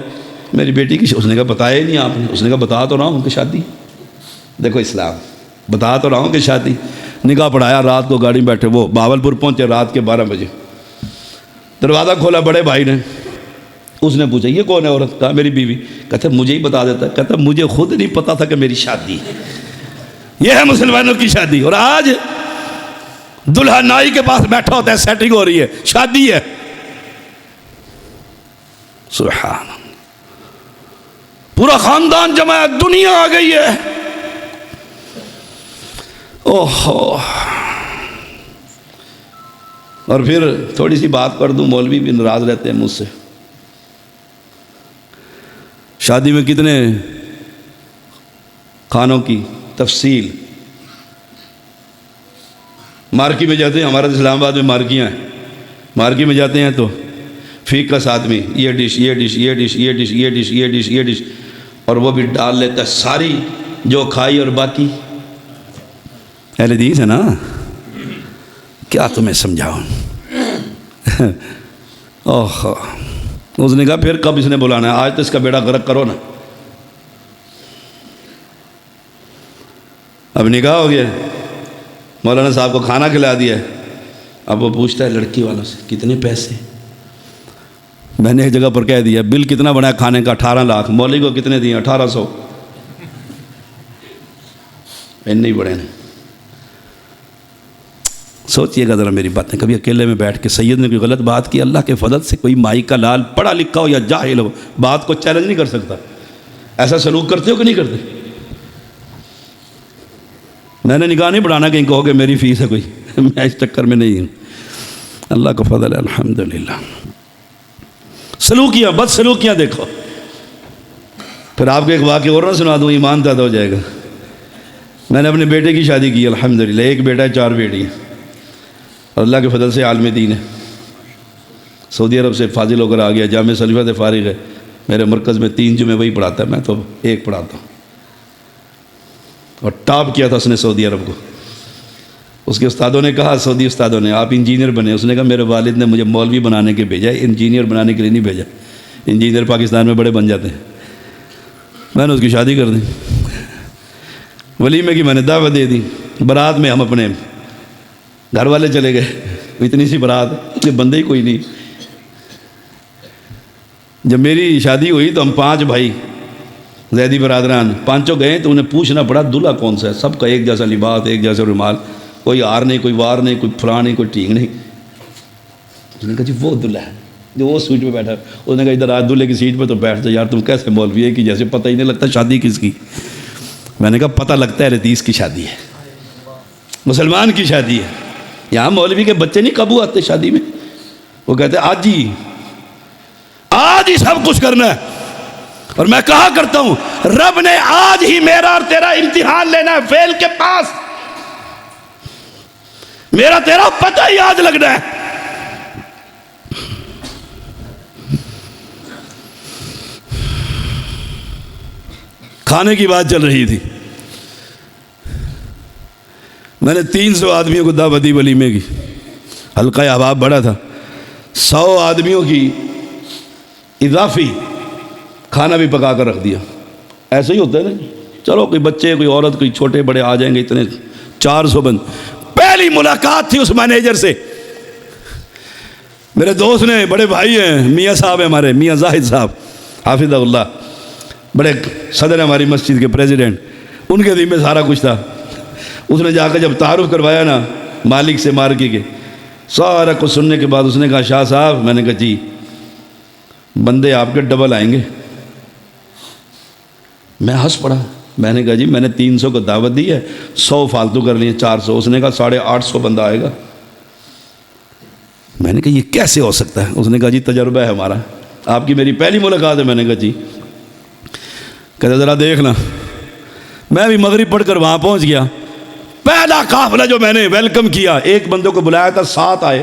میری بیٹی کی، اس نے کہا بتایا ہی نہیں آپ نے، اس نے کہا بتا تو رہا ہوں کہ شادی، دیکھو اسلام، بتا تو رہا ہوں کہ شادی۔ نکاح پڑھایا، رات کو گاڑی میں بیٹھے، وہ بہاولپور پہنچے رات کے 12 بجے، دروازہ کھولا بڑے بھائی نے، اس نے پوچھا یہ کون ہے عورت؟ کہا میری بیوی۔ کہتے مجھے ہی بتا دیتا ہے، کہتا مجھے خود نہیں پتا تھا کہ میری شادی ہے۔ یہ ہے مسلمانوں کی شادی، اور آج دلہا نائی کے پاس بیٹھا ہوتا ہے، سیٹنگ ہو رہی ہے، شادی ہے۔ سبحان اللہ، پورا خاندان جمع ہے، دنیا آ گئی ہے۔ اوہ، اور پھر تھوڑی سی بات کر دوں، مولوی بھی ناراض رہتے ہیں مجھ سے۔ شادی میں کتنے کھانوں کی تفصیل، مارکی میں جاتے ہیں، ہمارا اسلام آباد میں مارکیاں ہیں، مارکی میں جاتے ہیں تو فیق کا ساتھ میں یہ ڈش یہ ڈش یہ ڈش یہ ڈش یہ ڈش یہ ڈش یہ ڈش، اور وہ بھی ڈال لیتا ہے ساری جو کھائی، اور باقی اہل حدیث ہے نا، کیا تمہیں سمجھاؤں۔ اوہ، اس نے کہا پھر کب اس نے بلانا ہے، آج تو اس کا بیڑا غرق کرو نا۔ اب نکاح ہو گیا، مولانا صاحب کو کھانا کھلا دیا، اب وہ پوچھتا ہے لڑکی والوں سے کتنے پیسے؟ میں نے ایک جگہ پر کہہ دیا بل کتنا بنا ہے کھانے کا؟ 18 لاکھ۔ مولوی کو کتنے دیے؟ 1800۔ نہیں بڑے نے، سوچئے گا ذرا میری باتیں، کبھی اکیلے میں بیٹھ کے سید نے کوئی غلط بات کی، اللہ کے فضل سے کوئی مائی کا لال پڑھا لکھا ہو یا جاہل ہو بات کو چیلنج نہیں کر سکتا۔ ایسا سلوک کرتے ہو کہ نہیں کرتے؟ میں نے نکاح نہیں پڑھانا کہیں کہو کہ میری فیس ہے کوئی، میں اس چکر میں نہیں ہوں، اللہ کا فضل ہے الحمدللہ۔ سلوکیاں، بد سلوکیاں دیکھو۔ پھر آپ کو ایک واقعہ اور نہ سنا دوں، ایمان زیادہ ہو جائے گا۔ میں نے اپنے بیٹے کی شادی کی الحمدللہ، ایک بیٹا ہے 4 بیٹیاں، اور اللہ کے فضل سے عالم دین ہے، سعودی عرب سے فاضل ہو کر آ گیا، جامعہ سلفہ سے فارغ ہے، میرے مرکز میں 3 جمعے وہی پڑھاتا ہے، میں تو 1 پڑھاتا ہوں، اور ٹاپ کیا تھا اس نے سعودی عرب کو۔ اس کے استادوں نے کہا، سعودی استادوں نے آپ انجینئر بنے، اس نے کہا میرے والد نے مجھے مولوی بنانے کے بھیجا ہے، انجینئر بنانے کے لیے نہیں بھیجا، انجینئر پاکستان میں بڑے بن جاتے ہیں۔ میں نے اس کی شادی کر دی، ولیمے کی میں نے دعوت دے دی، برات میں ہم اپنے گھر والے چلے گئے، اتنی سی برات، یہ بندے ہی کوئی نہیں۔ جب میری شادی ہوئی تو ہم 5 بھائی زیدی برادران، 5 گئے تو انہیں پوچھنا پڑا دلہا کون سا ہے، سب کا ایک جیسا لباس، ایک جیسا رومال، کوئی ہار نہیں، کوئی وار نہیں، کوئی پھلاں نہیں، کوئی ٹینگ نہیں۔ اس نے کہا جی وہ دلہا ہے جو وہ سیٹ پہ بیٹھا، اس نے کہا ادھر آج دلہے کی سیٹ پہ تو بیٹھ جا، یار تم کیسے مولوی ہے کہ جیسے پتہ ہی نہیں لگتا شادی کس کی۔ میں نے کہا پتہ لگتا ہے حدیث کی شادی ہے، مسلمان کی شادی ہے، یہاں مولوی کے بچے نہیں قابو آتے شادی میں، وہ کہتے ہیں آج ہی سب کچھ کرنا ہے۔ اور میں کہا کرتا ہوں رب نے آج ہی میرا اور تیرا امتحان لینا ہے، فیل کے پاس میرا تیرا پتہ ہی آج لگنا ہے. کھانے کی بات چل رہی تھی. میں نے 300 آدمیوں کو دعوت دی ولیمے کی. حلقہ احباب بڑا تھا. 100 آدمیوں کی اضافی کھانا بھی پکا کر رکھ دیا. ایسے ہی ہوتا ہے نا, چلو کوئی بچے کوئی عورت کوئی چھوٹے بڑے آ جائیں گے, اتنے 400 بند. پہلی ملاقات تھی اس مینیجر سے. میرے دوست نے, بڑے بھائی ہیں, میاں صاحب ہیں ہمارے, میاں زاہد صاحب حافظہ اللہ, بڑے صدر ہیں ہماری مسجد کے, پریزیڈنٹ. ان کے ذمہ سارا کچھ تھا. اس نے جا کر جب تعارف کروایا نا مالک سے مارکی کے, سارا کچھ سننے کے بعد اس نے کہا شاہ صاحب. میں نے کہا جی, بندے آپ کے ڈبل آئیں گے. میں ہنس پڑا. میں نے کہا جی میں نے 300 کو دعوت دی ہے, 100 فالتو کر لیے 400. اس نے کہا 850 بندہ آئے گا. میں نے کہا یہ کیسے ہو سکتا ہے؟ اس نے کہا جی تجربہ ہے ہمارا, آپ کی میری پہلی ملاقات ہے. میں نے کہا جی. کہتے ذرا دیکھنا. میں بھی مغرب پڑھ کر وہاں پہنچ گیا. پہلا قافلہ جو میں نے ویلکم کیا, ایک بندوں کو بلایا تھا, 7 آئے.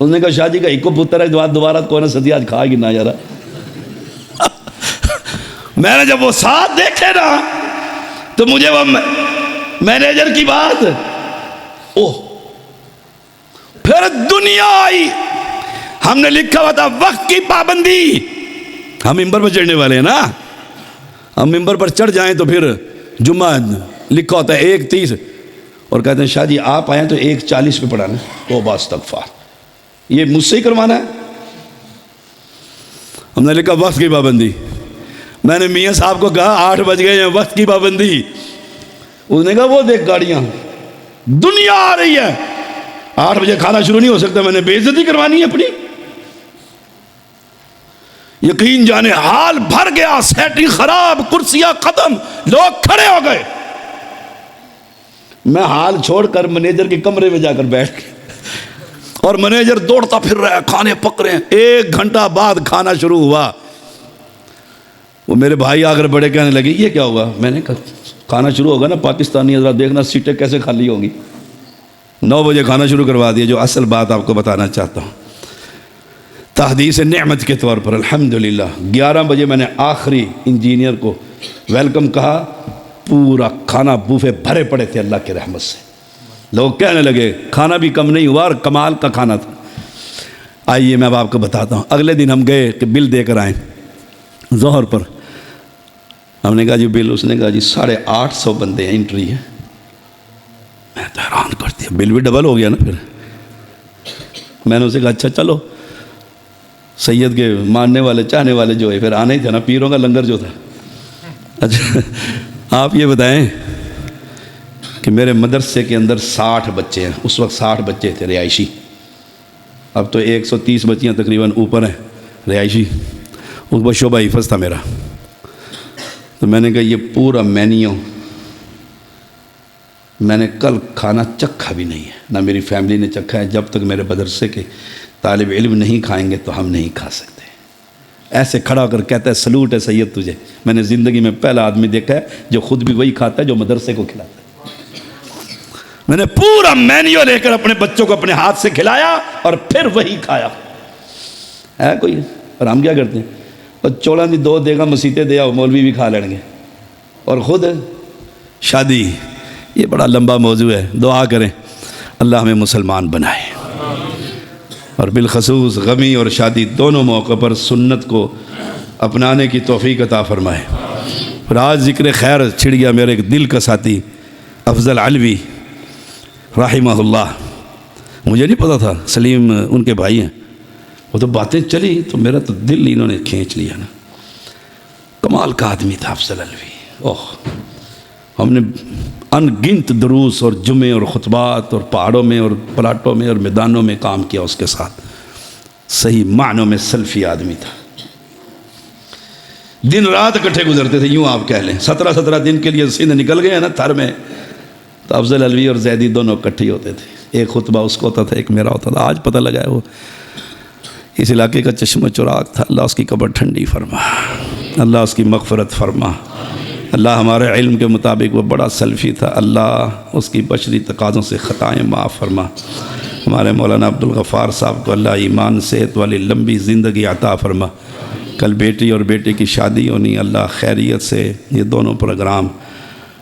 اس نے کہا شاہ جی کا ایک کو پتر ہے, دوبارہ کوئی نہ سدی آج کھا گنا یار. میں نے جب وہ 7 دیکھے نا تو مجھے وہ مینیجر کی بات, اوہ پھر دنیا آئی. ہم نے لکھا ہوا تھا وقت کی پابندی. ہم ممبر پر چڑھنے والے ہیں نا, ہم ممبر پر چڑھ جائیں تو پھر جمعہ لکھا ہوتا ہے 1:30 اور کہتے ہیں شاہ جی آپ آئیں تو 1:40 پہ پڑھانا. توبہ استغفار, یہ مجھ سے ہی کروانا ہے. ہم نے لکھا وقت کی پابندی. میں نے میاں صاحب کو کہا 8 بج گئے ہیں, وقت کی پابندی. اس نے کہا وہ دیکھ گاڑیاں, دنیا آ رہی ہے, 8 بجے کھانا شروع نہیں ہو سکتا. میں نے بے عزتی کروانی ہے اپنی. یقین جانے حال بھر گیا, سیٹنگ خراب, کرسیاں ختم, لوگ کھڑے ہو گئے. میں حال چھوڑ کر مینیجر کے کمرے میں جا کر بیٹھ گیا اور مینیجر دوڑتا پھر رہا ہے, کھانے پک رہے ہیں. 1 گھنٹہ بعد کھانا شروع ہوا. وہ میرے بھائی آ کر بڑے کہنے لگے یہ کیا ہوا؟ میں نے کہا کھانا شروع ہوگا نا پاکستانی حضرات, دیکھنا سیٹیں کیسے خالی ہوں گی. 9 بجے کھانا شروع کروا دیا. جو اصل بات آپ کو بتانا چاہتا ہوں تحدیث نعمت کے طور پر الحمدللہ, 11 بجے میں نے آخری انجینئر کو ویلکم کہا. پورا کھانا بوفے بھرے پڑے تھے اللہ کے رحمت سے. لوگ کہنے لگے کھانا بھی کم نہیں ہوا اور کمال کا کھانا تھا. آئیے میں اب آپ کو بتاتا ہوں. اگلے دن ہم گئے کہ بل دے کر آئیں ظہر پر. ہم نے کہا جی بل. اس نے کہا جی 850 بندے ہیں, انٹری ہے. میں تو حیران کر دیا, بل بھی ڈبل ہو گیا نا. پھر میں نے اسے کہا اچھا چلو, سید کے ماننے والے چاہنے والے جو ہے پھر آنا ہی تھا نا, پیروں کا لنگر جو تھا. اچھا آپ یہ بتائیں کہ میرے مدرسے کے اندر 60 بچے ہیں. اس وقت 60 بچے تھے رہائشی. اب تو 130 بچیاں تقریباً اوپر ہیں رہائشی. اس وقت شعبہ حفظ تھا میرا. تو میں نے کہا یہ پورا مینیو میں نے کل کھانا چکھا بھی نہیں ہے, نہ میری فیملی نے چکھا ہے. جب تک میرے مدرسے کے طالب علم نہیں کھائیں گے تو ہم نہیں کھا سکتے. ایسے کھڑا کر کہتا ہے سلوٹ ہے سید تجھے. میں نے زندگی میں پہلا آدمی دیکھا ہے جو خود بھی وہی کھاتا ہے جو مدرسے کو کھلاتا ہے. میں نے پورا مینیو لے کر اپنے بچوں کو اپنے ہاتھ سے کھلایا اور پھر وہی کھایا. ہے کوئی؟ اور ہم کیا کرتے ہیں, اور 2 دیگا مسیطے دے آؤ, مولوی بھی کھا لیں گے. اور خود شادی, یہ بڑا لمبا موضوع ہے. دعا کریں اللہ ہمیں مسلمان بنائے, اور بالخصوص غمی اور شادی دونوں موقع پر سنت کو اپنانے کی توفیق عطا فرمائے. اور آج ذکر خیر چھڑ گیا میرے ایک دل کا ساتھی افضل علوی رحمہ اللہ. مجھے نہیں پتا تھا سلیم ان کے بھائی ہیں. وہ تو باتیں چلی تو میرا تو دل انہوں نے کھینچ لیا نا. کمال کا آدمی تھا افضل علوی. اوہ, ہم نے ان گنت دروس اور جمعے اور خطبات اور پہاڑوں میں اور پلاٹوں میں اور میدانوں میں کام کیا اس کے ساتھ. صحیح معنوں میں سلفی آدمی تھا. دن رات اکٹھے گزرتے تھے, یوں آپ کہہ لیں. 17 دن کے لیے سندھ نکل گئے ہیں نا تھر میں, تو افضل علوی اور زیدی دونوں اکٹھے ہوتے تھے. ایک خطبہ اس کو ہوتا تھا, ایک میرا ہوتا تھا. آج پتہ لگا ہے وہ اس علاقے کا چشمہ چراغ تھا. اللہ اس کی قبر ٹھنڈی فرما, اللہ اس کی مغفرت فرما. اللہ ہمارے علم کے مطابق وہ بڑا سلفی تھا، اللہ اس کی بشری تقاضوں سے خطائیں معاف فرما۔ ہمارے مولانا عبدالغفار صاحب کو اللہ ایمان صحت والی لمبی زندگی عطا فرما۔ کل بیٹی اور بیٹے کی شادی ہونی، اللہ خیریت سے یہ دونوں پروگرام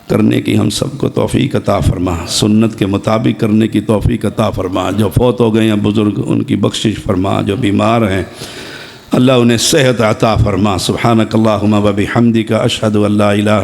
کرنے کی ہم سب کو توفیق عطا فرما، سنت کے مطابق کرنے کی توفیق عطا فرما۔ جو فوت ہو گئے ہیں بزرگ ان کی بخشش فرما، جو بیمار ہیں اللہ انہیں صحت عطا فرما۔ سبحانک اللہم و بحمدک اشہد ان لا الہ